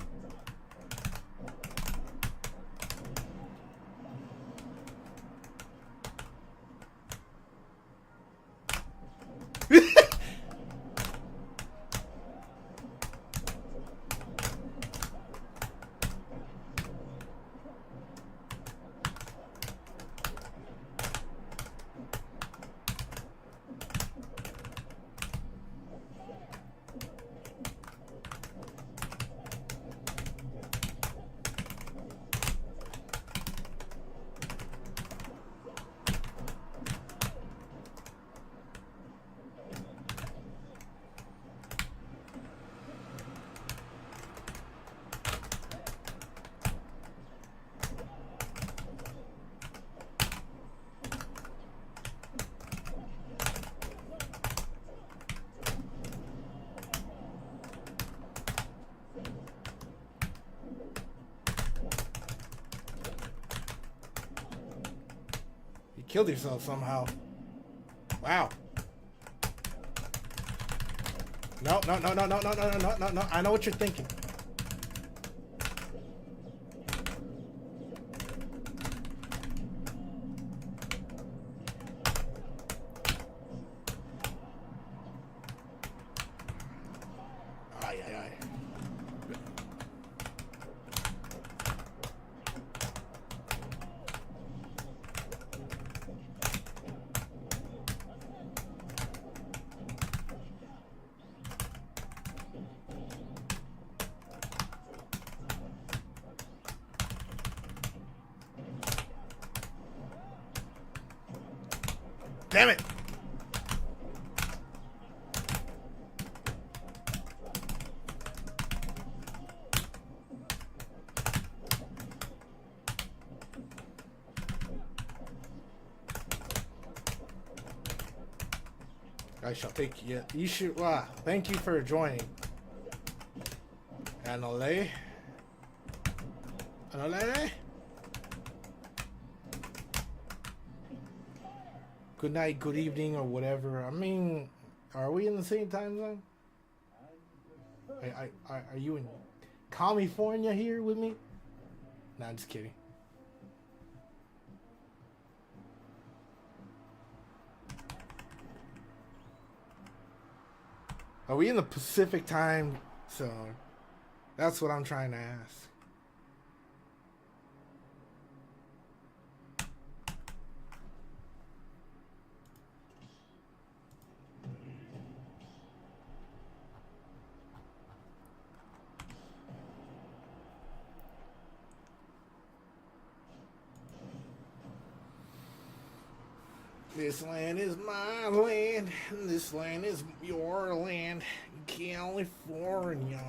You killed yourself somehow. Wow. No. I know what you're thinking. Ay. Damn it! I shall take you. You should. Wow. Thank you for joining. Anole. Good night, good evening, or whatever. I mean, are we in the same time zone? Are you in California here with me? Nah, I'm just kidding. Are we in the Pacific time zone? That's what I'm trying to ask. This land is my land, and this land is your land, California.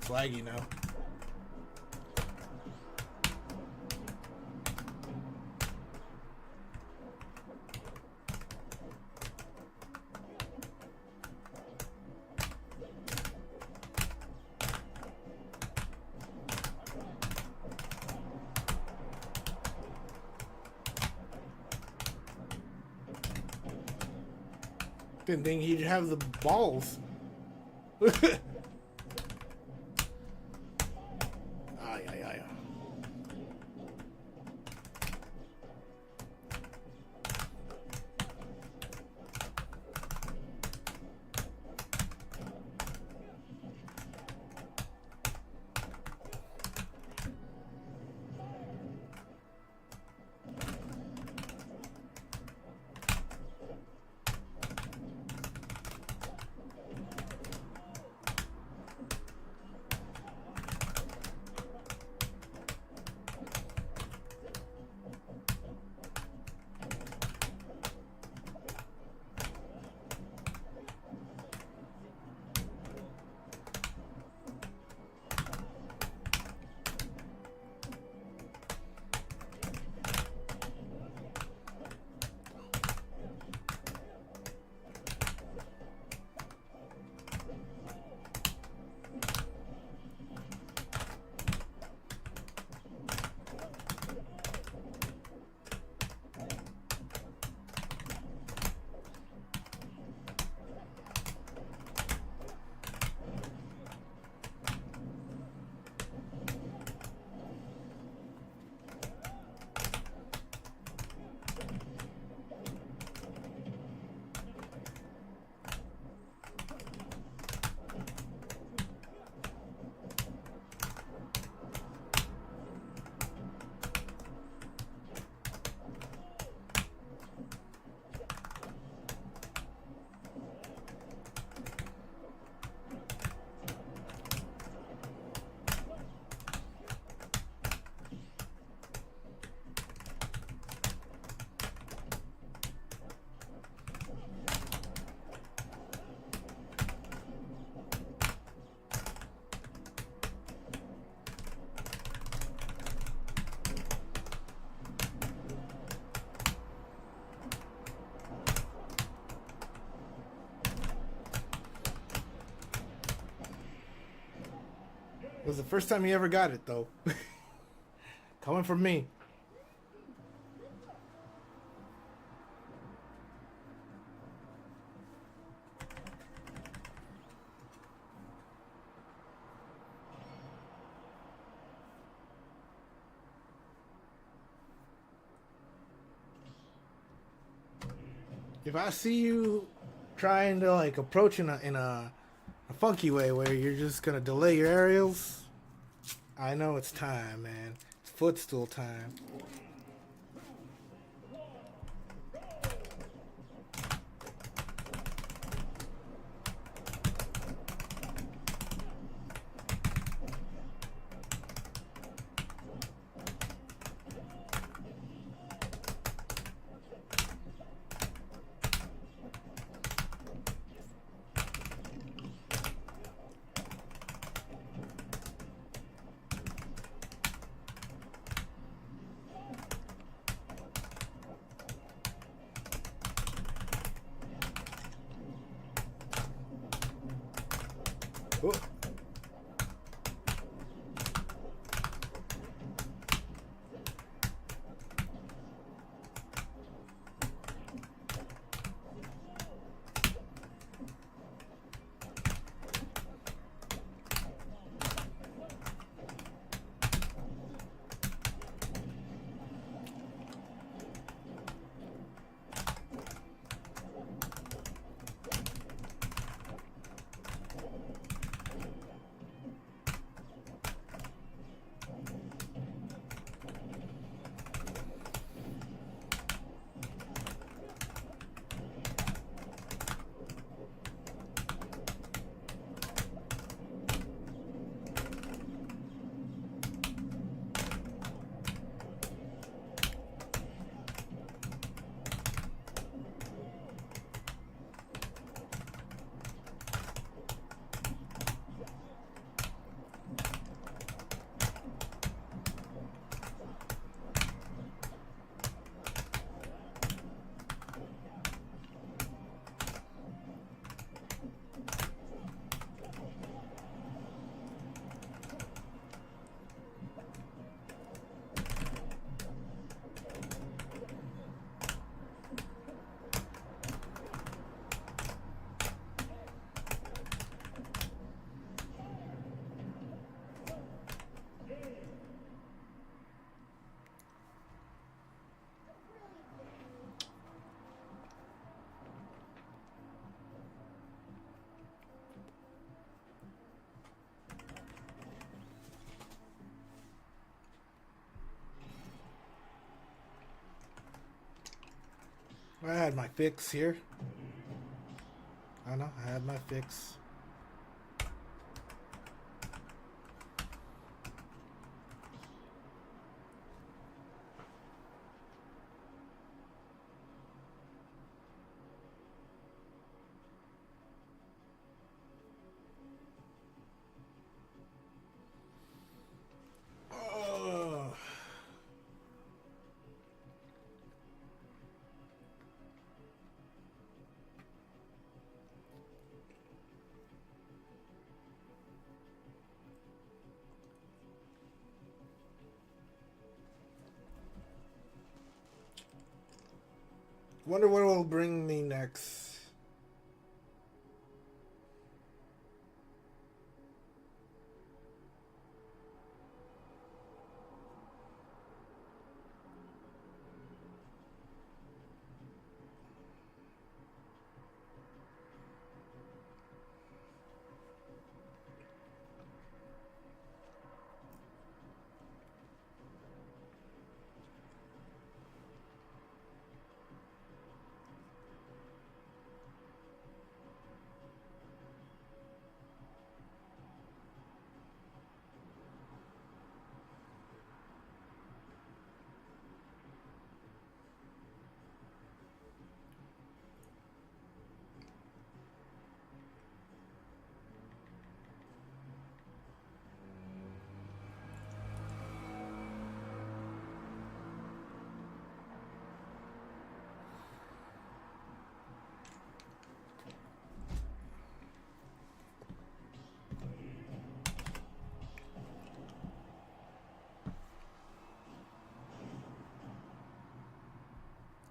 Laggy now. Didn't think he'd have the balls. was the first time he ever got it, though. Coming from me. If I see you trying to like approach in a funky way where you're just gonna delay your aerials, I know it's time, man. It's footstool time. Oh. I had my fix here. I know, I had my fix. Oh. Wonder what will bring me next.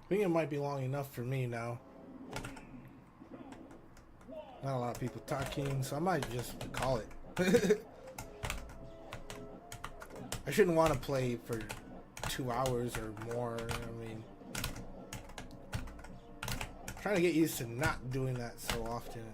I think it might be long enough for me now. Not a lot of people talking, so I might just call it. I shouldn't want to play for 2 hours or more. I mean, I'm trying to get used to not doing that so often.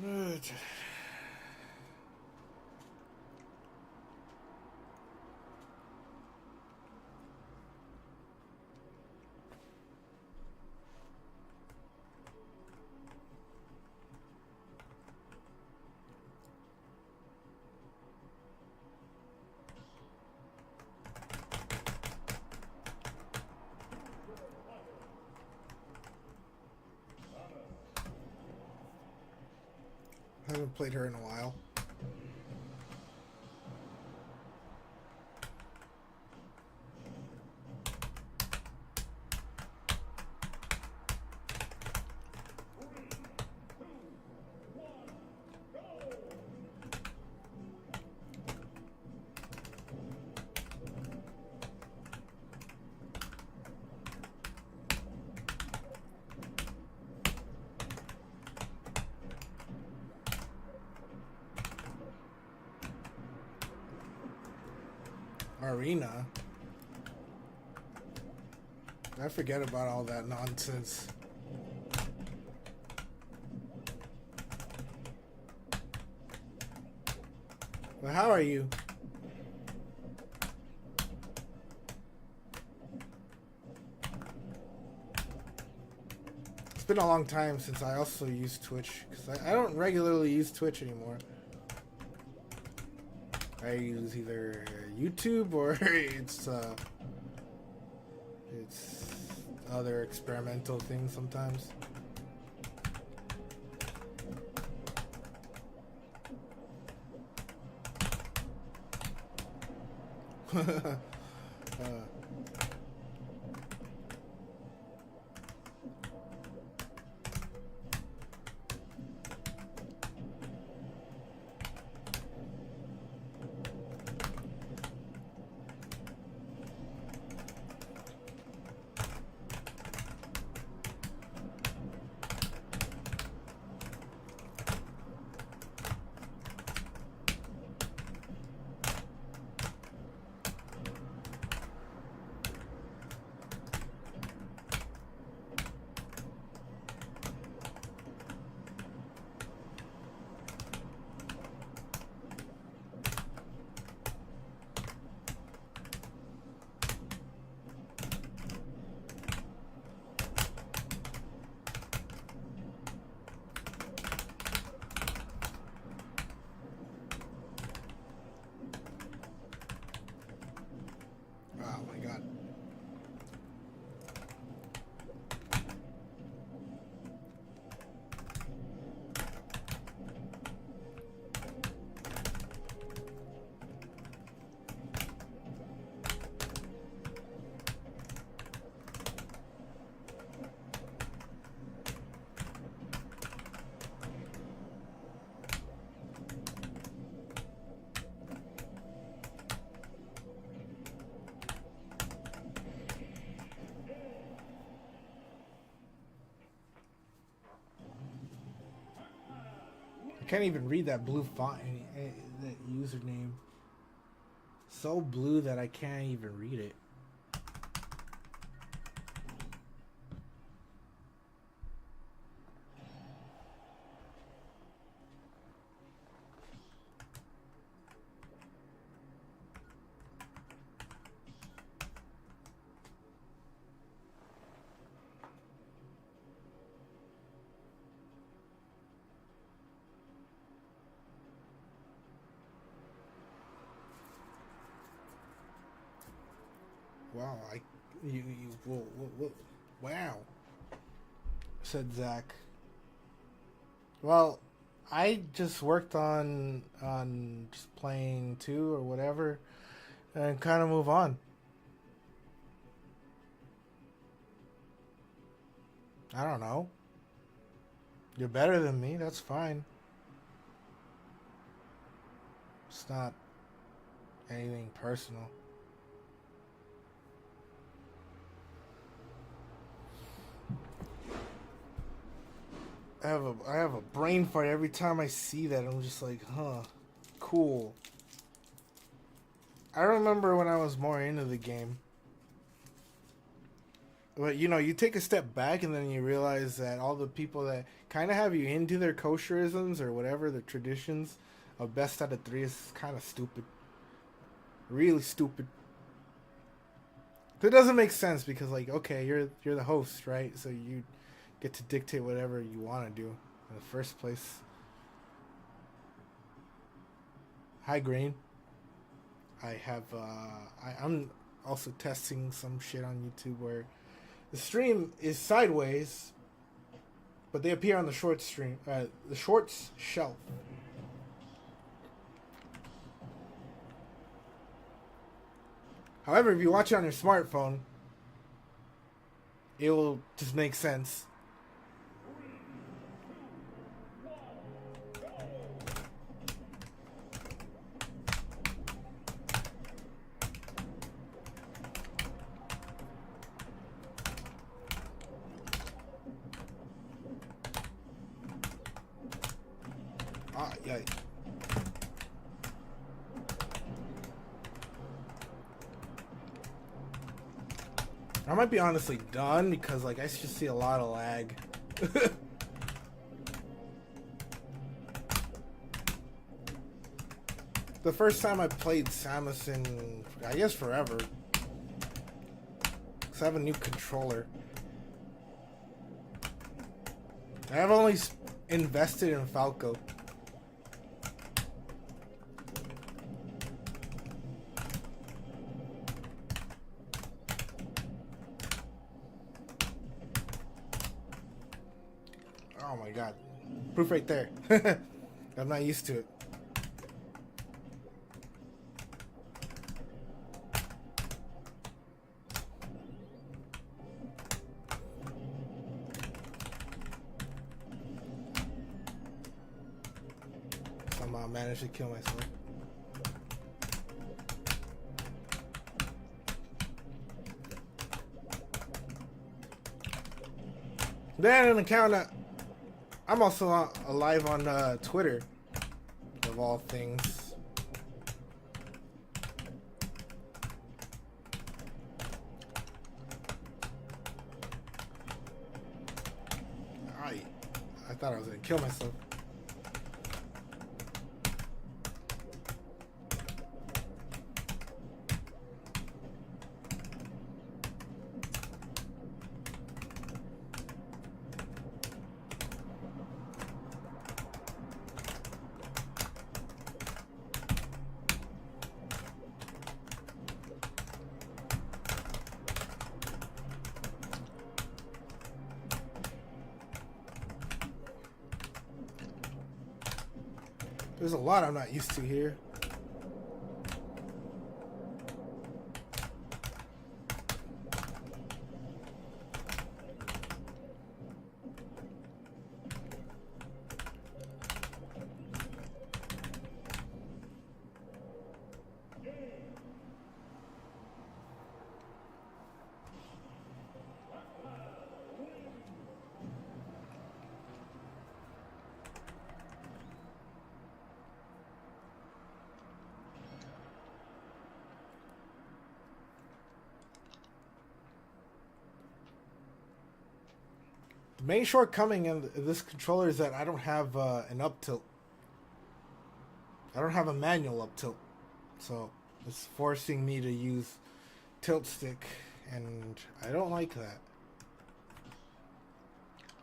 Good. I haven't played her in a while. arena. I forget about all that nonsense. Well, how are you? It's been a long time since I also used Twitch, because I don't regularly use Twitch anymore. I use either YouTube or it's other experimental things sometimes. Oh my god. I can't even read that blue font, that username. So blue that I can't even read it. Wow, wow, said Zach. Well, I just worked on just playing 2 or whatever, and kind of move on. I don't know. You're better than me, that's fine. It's not anything personal. I have a brain fart every time I see that. I'm just like, huh, cool. I remember when I was more into the game. But, you know, you take a step back and then you realize that all the people that kind of have you into their kosherisms or whatever, the traditions of best out of 3 is kind of stupid. Really stupid. It doesn't make sense because, like, okay, you're the host, right? So you get to dictate whatever you want to do in the first place. Hi, Green. I'm also testing some shit on YouTube where the stream is sideways, but they appear on the short stream, the shorts shelf. However, if you watch it on your smartphone, it will just make sense. Yeah. I might be honestly done because like I just see a lot of lag. The first time I played Samus in, I guess, forever. Because I have a new controller. I have only invested in Falco. Oh my god. Proof right there. I'm not used to it. Somehow I managed to kill myself. Then an account that I'm also live on Twitter, of all things. I thought I was gonna kill myself. There's a lot I'm not used to here. The main shortcoming in this controller is that I don't have an up tilt. I don't have a manual up tilt, so it's forcing me to use tilt stick, and I don't like that.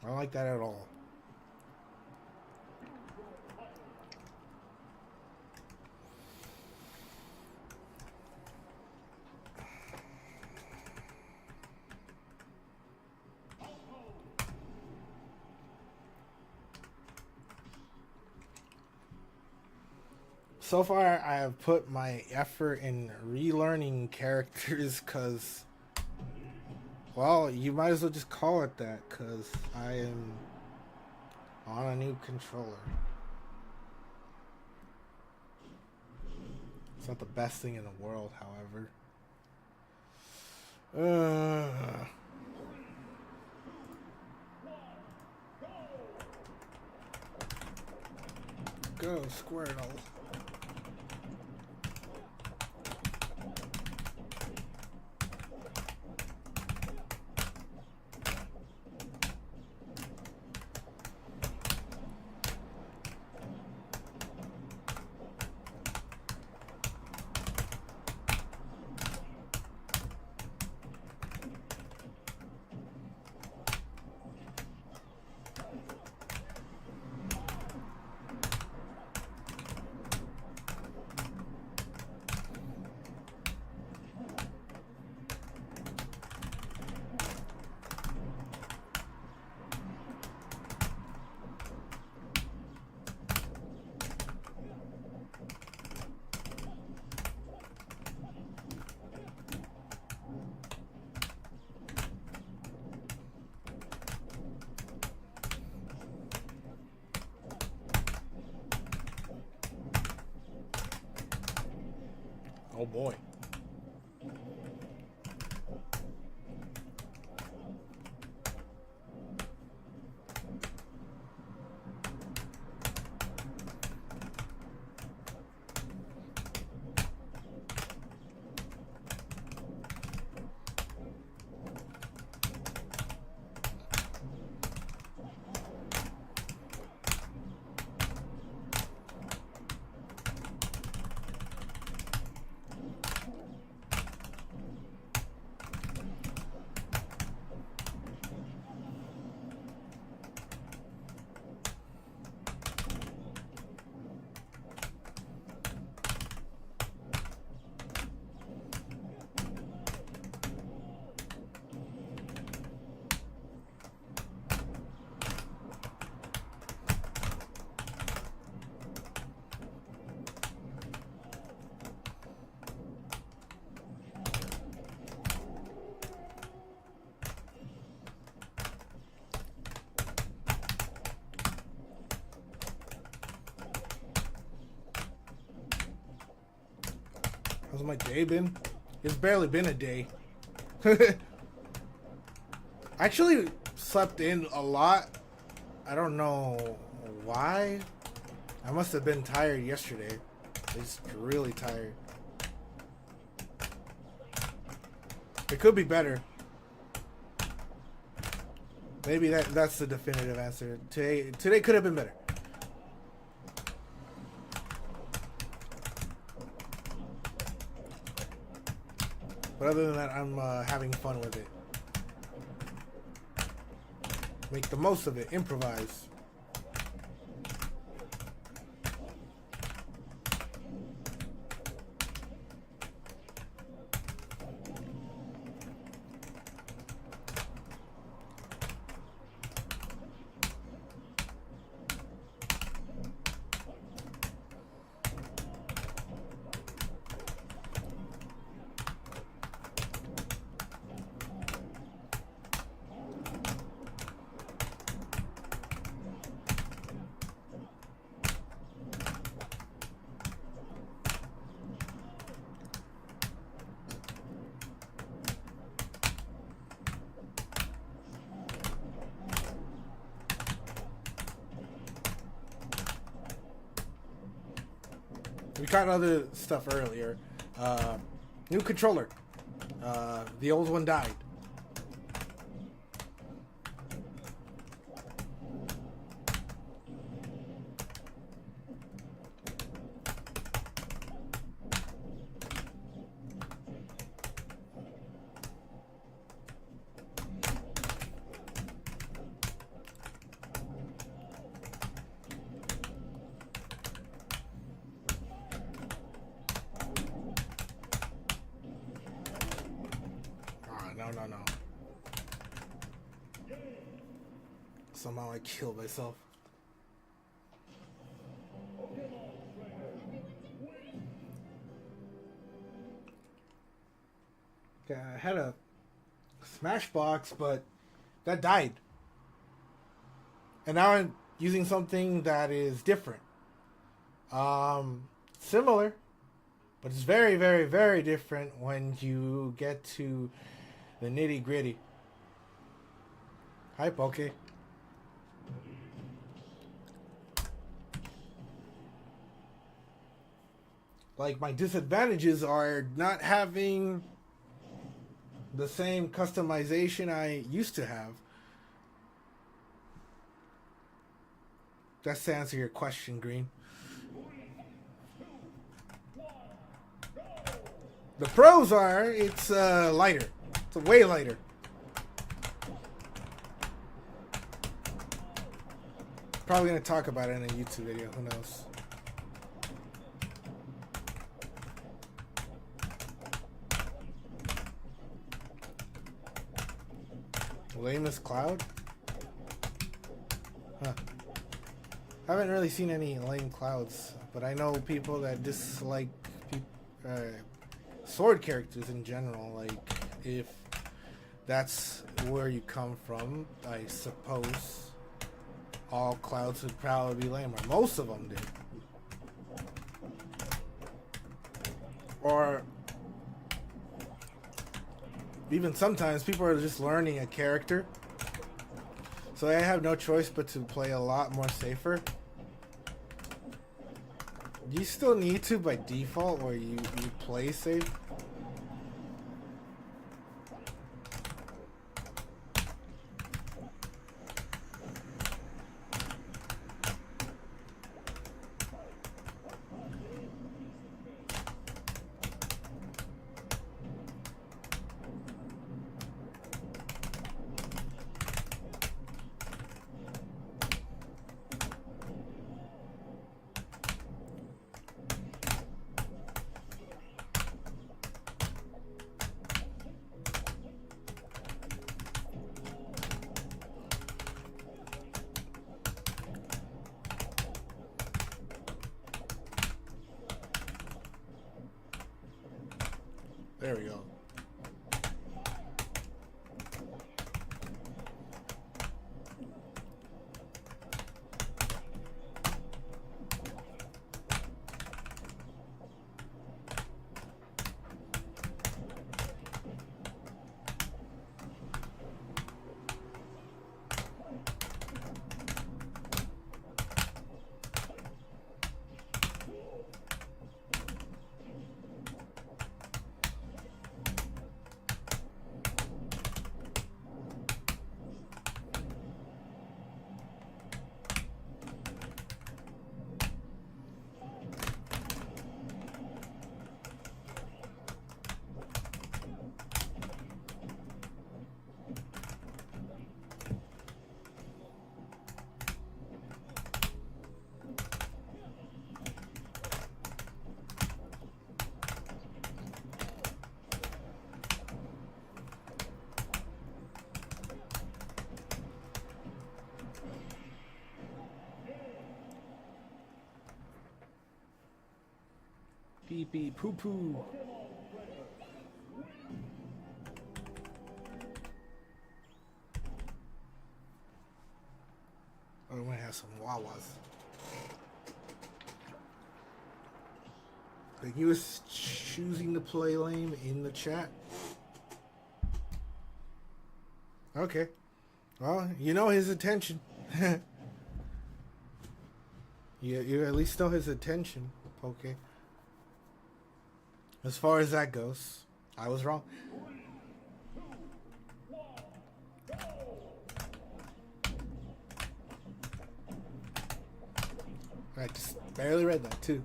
I don't like that at all. So far, I have put my effort in relearning characters because, well, you might as well just call it that because I am on a new controller. It's not the best thing in the world, however. Go, Squirtle. Oh boy. How's my day been? It's barely been a day. I actually slept in a lot. I don't know why. I must have been tired yesterday. Just really tired. It could be better. Maybe that's the definitive answer. Today could have been better. But other than that, I'm having fun with it. Make the most of it. Improvise. We got other stuff earlier. New controller. The old one died. No. Somehow I killed myself. Okay, I had a Smashbox, but that died. And now I'm using something that is different. Similar, but it's very, very, very different when you get to the nitty gritty. Hi, Poke. Like, my disadvantages are not having the same customization I used to have. That's to answer your question, Green. The pros are, it's lighter. It's way lighter. Probably going to talk about it in a YouTube video. Who knows? Lamest cloud? Huh. I haven't really seen any lame clouds, but I know people that dislike sword characters in general. Like, if that's where you come from, I suppose all clouds would probably be lame, or most of them did. Or even sometimes people are just learning a character, so they have no choice but to play a lot more safer. You still need to by default, where you play safe. There we go. Pee pee poo poo. Oh, we might have some Wawas. Like he was choosing to play lame in the chat. Okay. Well, you know his attention. you at least know his attention. Okay. As far as that goes, I was wrong. I just barely read that too.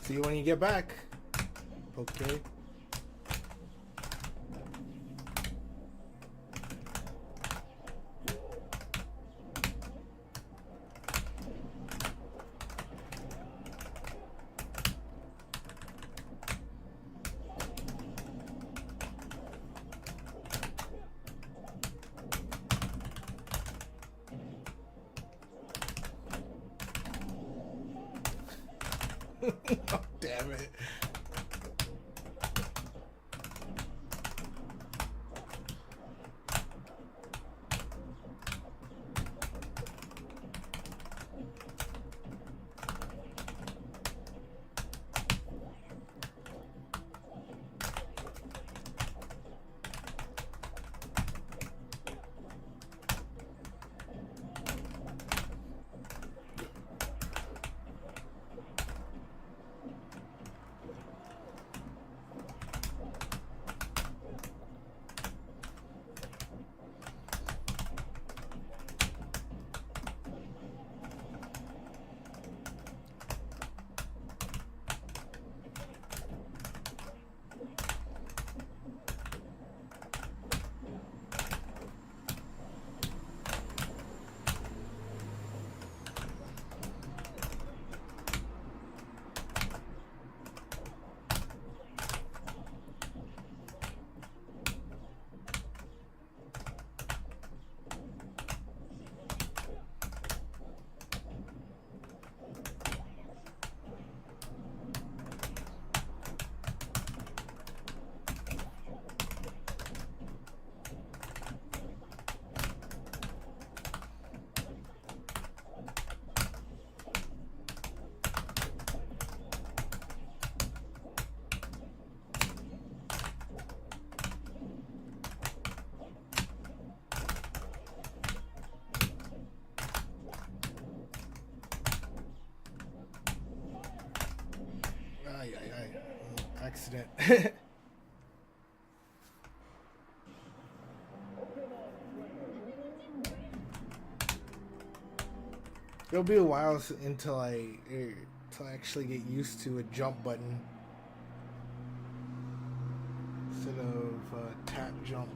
See you when you get back. Okay. Oh, damn it. Accident. It'll be a while until I actually get used to a jump button instead of tap jump.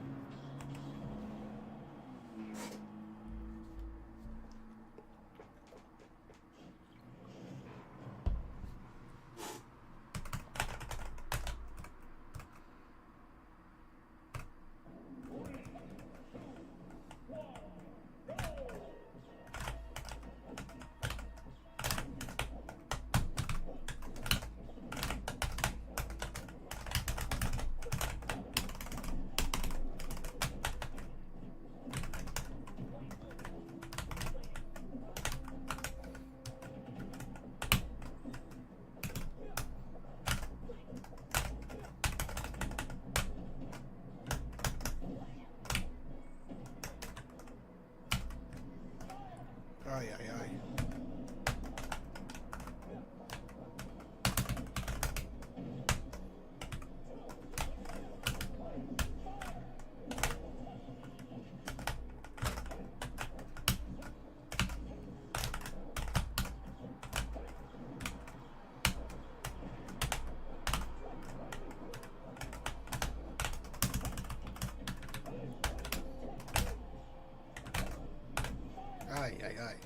Ay, ay, ay. Ay, ay, ay.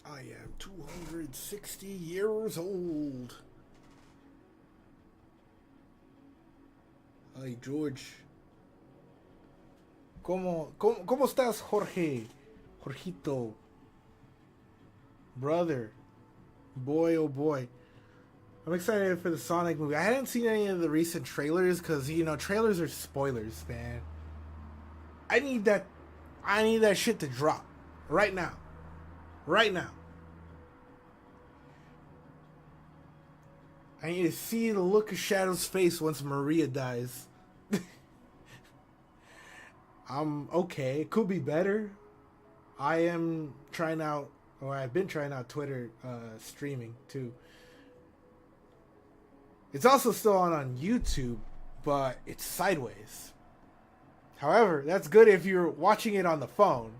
I am 260 years old. Ay, George. ¿Cómo estás, Jorge? Jorgito. Brother. Boy, oh boy. I'm excited for the Sonic movie. I hadn't seen any of the recent trailers because, you know, trailers are spoilers, man. I need that shit to drop. Right now. Right now. I need to see the look of Shadow's face once Maria dies. I'm okay. It could be better. I am trying out, or I've been trying out Twitter streaming too. It's also still on YouTube, but it's sideways. However, that's good if you're watching it on the phone.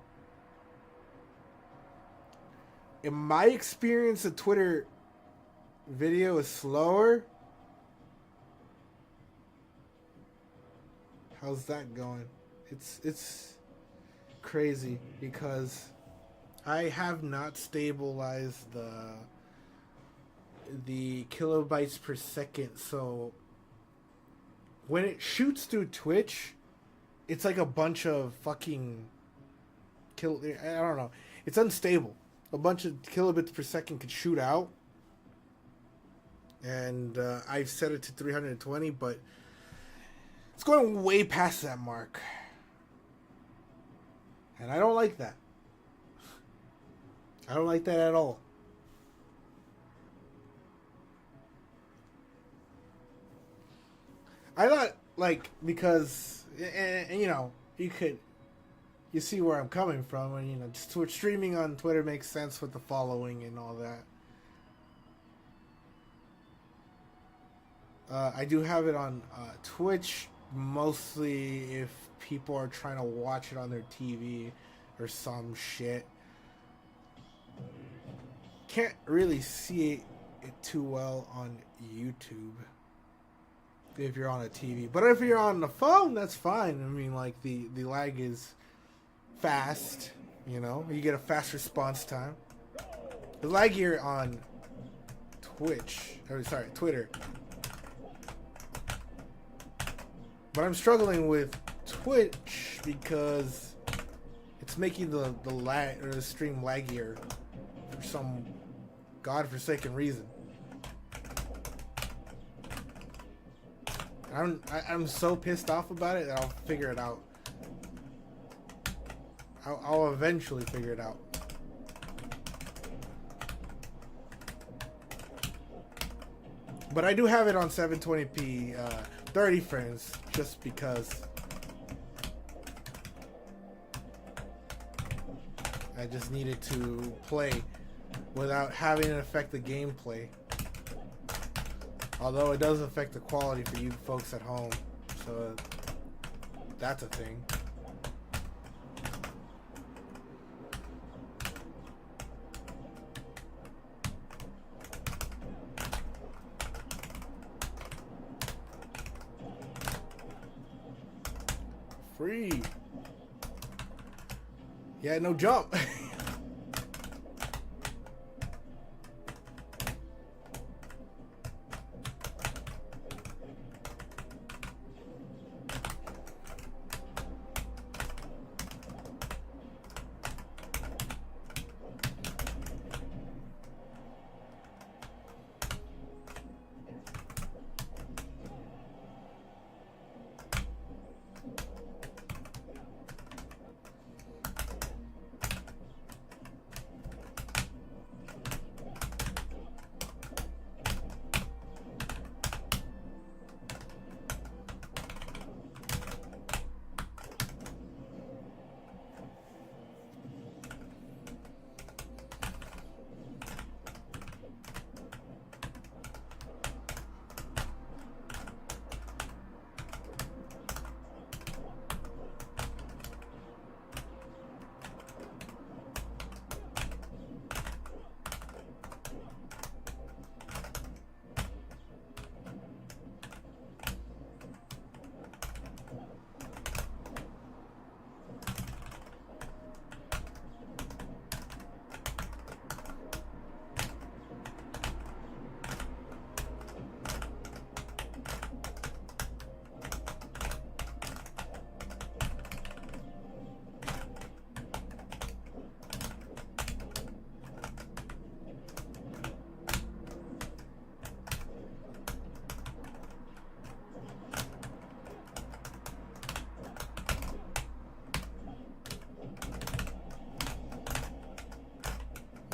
In my experience, the Twitter video is slower. How's that going? It's crazy because I have not stabilized the kilobytes per second, so when it shoots through Twitch, it's like a bunch of fucking I don't know. It's unstable. A bunch of kilobits per second could shoot out, and I've set it to 320, but it's going way past that mark, and I don't like that. I don't like that at all. I thought, like, because, and you know, you see where I'm coming from, and, you know, just streaming on Twitter makes sense with the following and all that. I do have it on Twitch, mostly if people are trying to watch it on their TV or some shit. Can't really see it too well on YouTube. if you're on a TV. But if you're on the phone, that's fine. I mean, like the lag is fast. You know, you get a fast response time. The lag here on Twitter. But I'm struggling with Twitch because it's making the lag or the stream laggier for some godforsaken reason. I'm so pissed off about it that I'll figure it out. I'll eventually figure it out. But I do have it on 720p 30 frames just because I just needed to play without having it affect the gameplay. Although it does affect the quality for you folks at home, so that's a thing. Free. Yeah, no jump.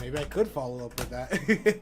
Maybe I could follow up with that.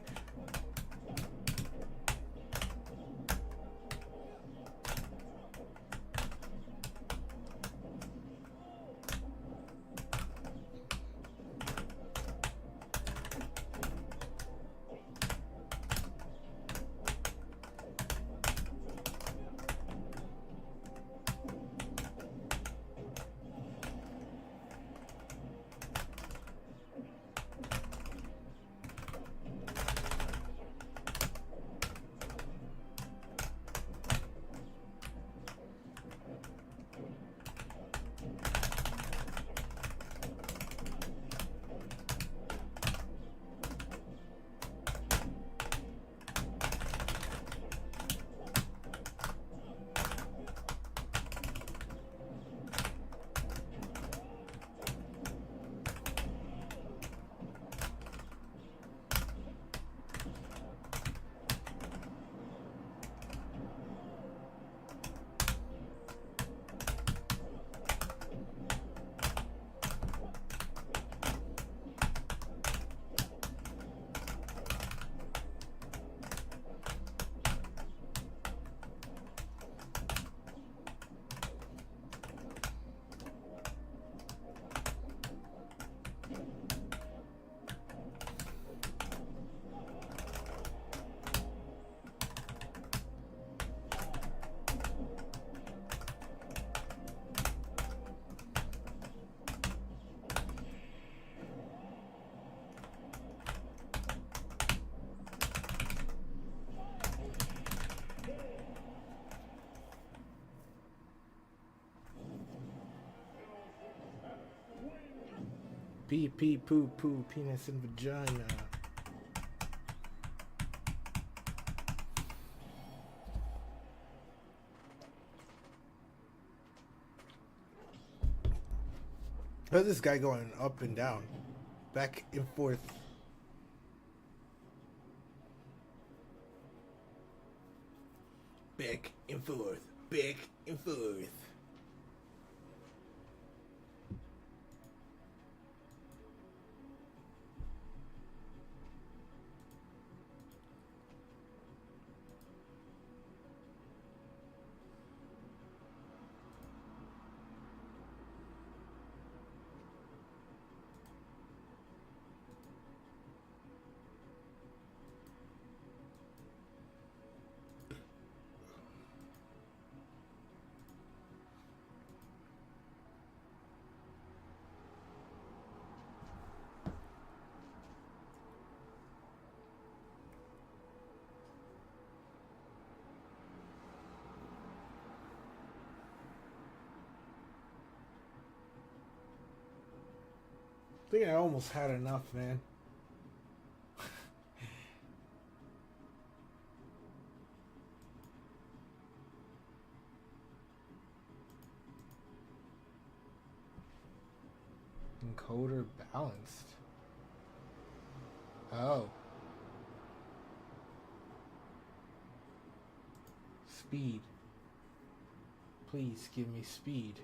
Pee pee poo poo, penis and vagina. How's this guy going up and down, back and forth? Back and forth, back and forth. I think I almost had enough, man. Encoder balanced. Oh. Speed. Please give me speed.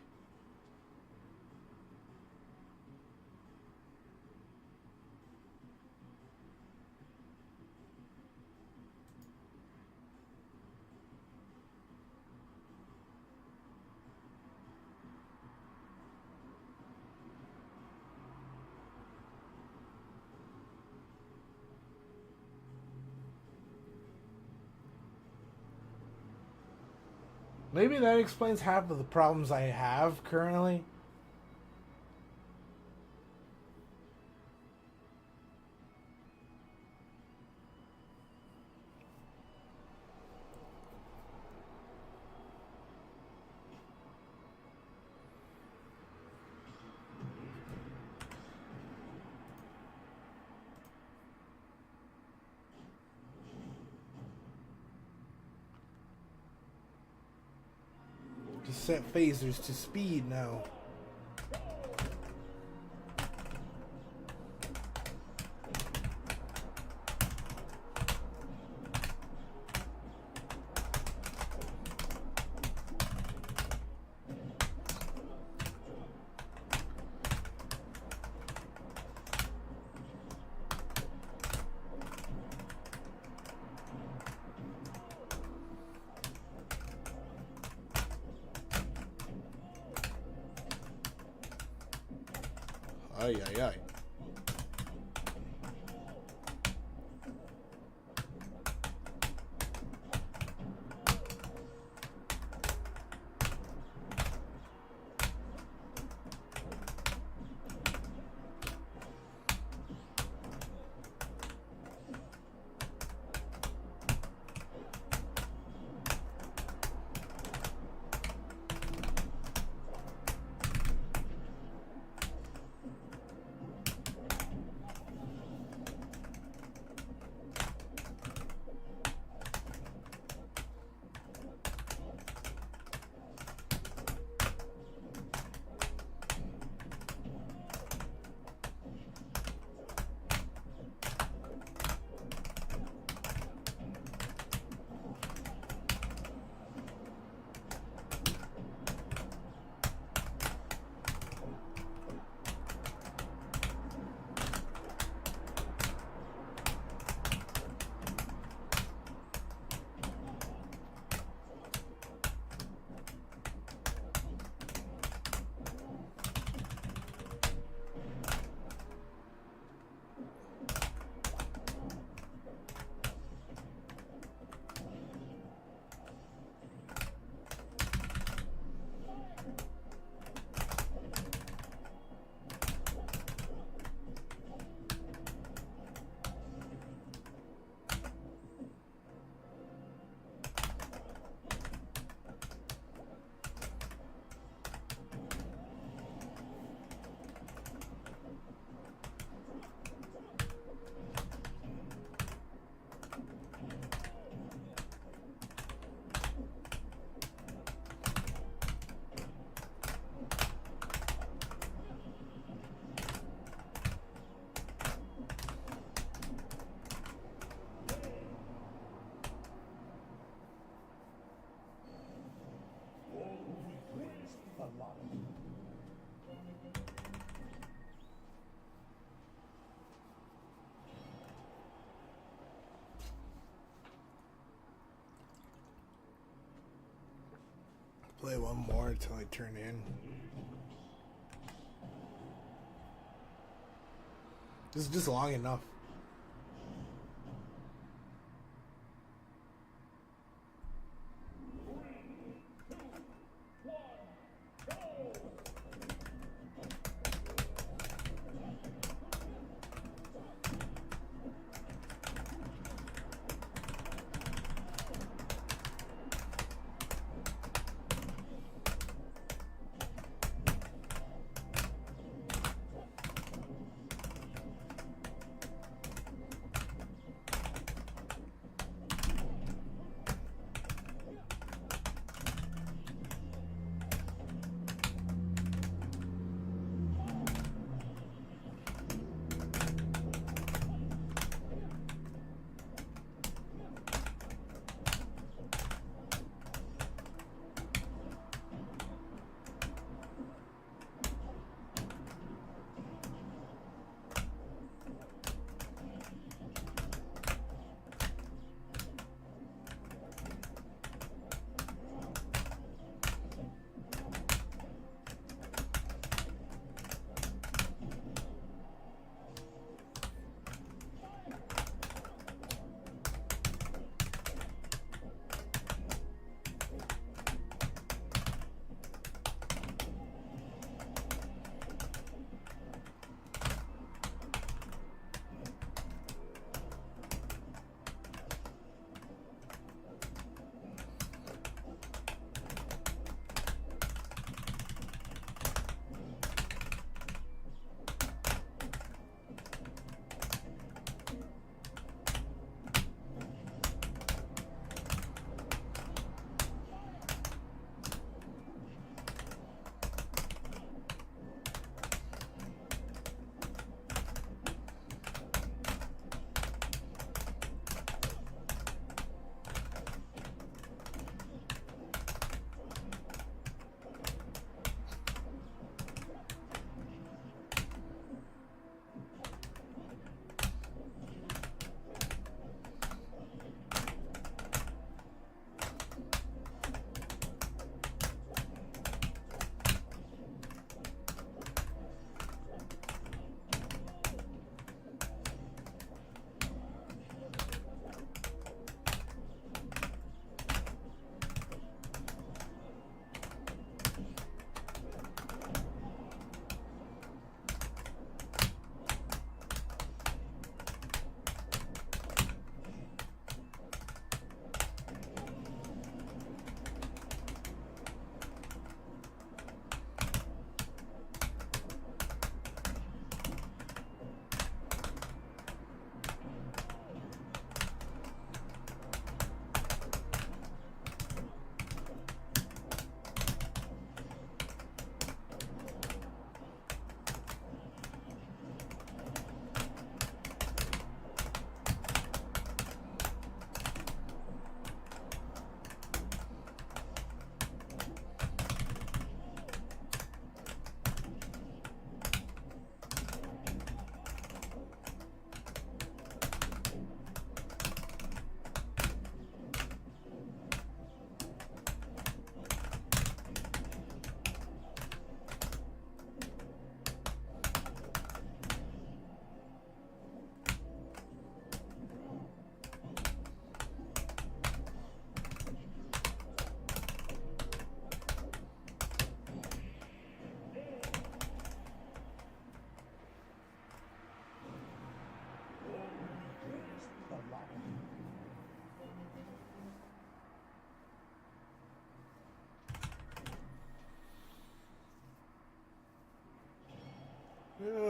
Maybe that explains half of the problems I have currently. Just set phasers to speed now. Ay, ay, ay. Play one more until I turn in. This is just long enough.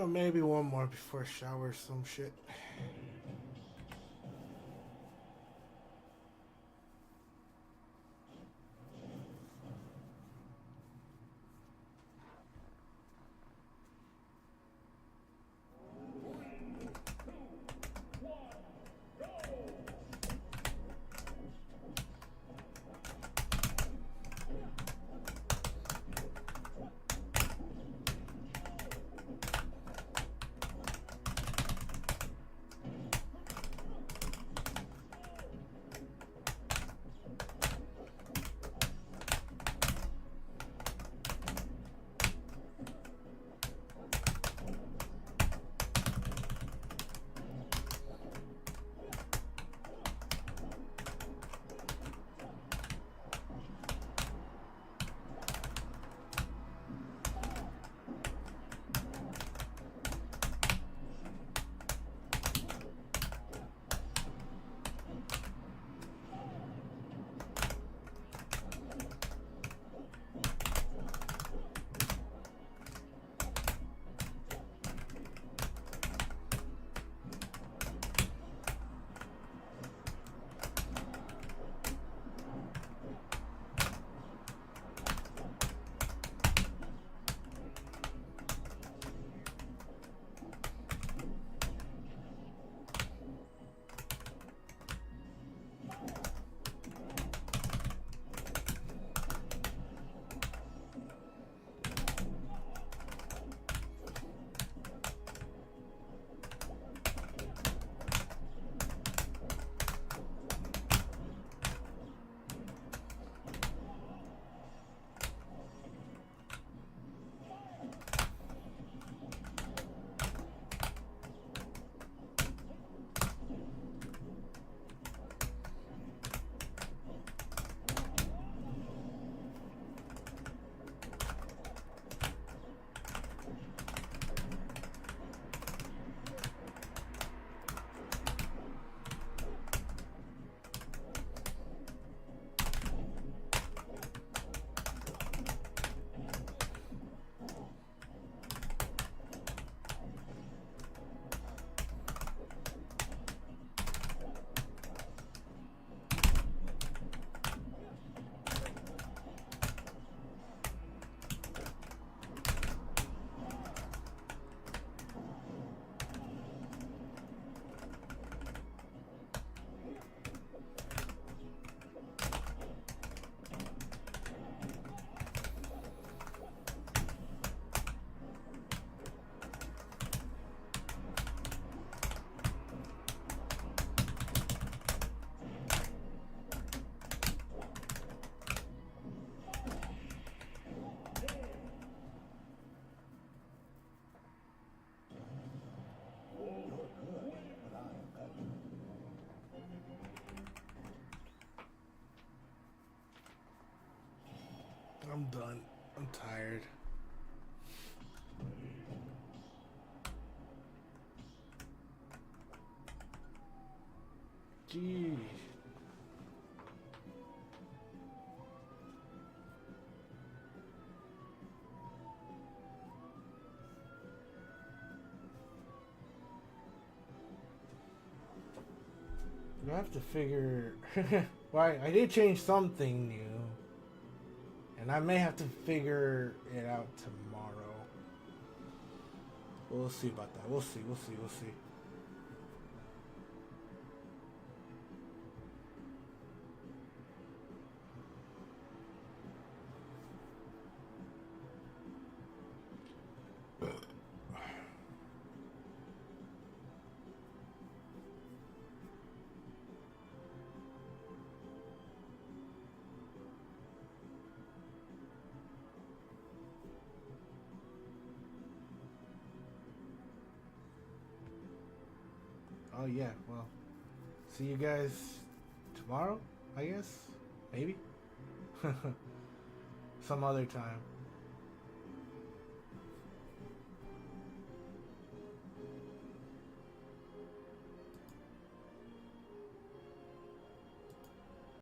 Maybe one more before I shower some shit. I'm done. I'm tired. Jeez. I have to figure. Why I did change something new, and I may have to figure it out tomorrow. We'll see about that. We'll see. We'll see. We'll see. Oh yeah, well, see you guys tomorrow, I guess? Maybe? Some other time.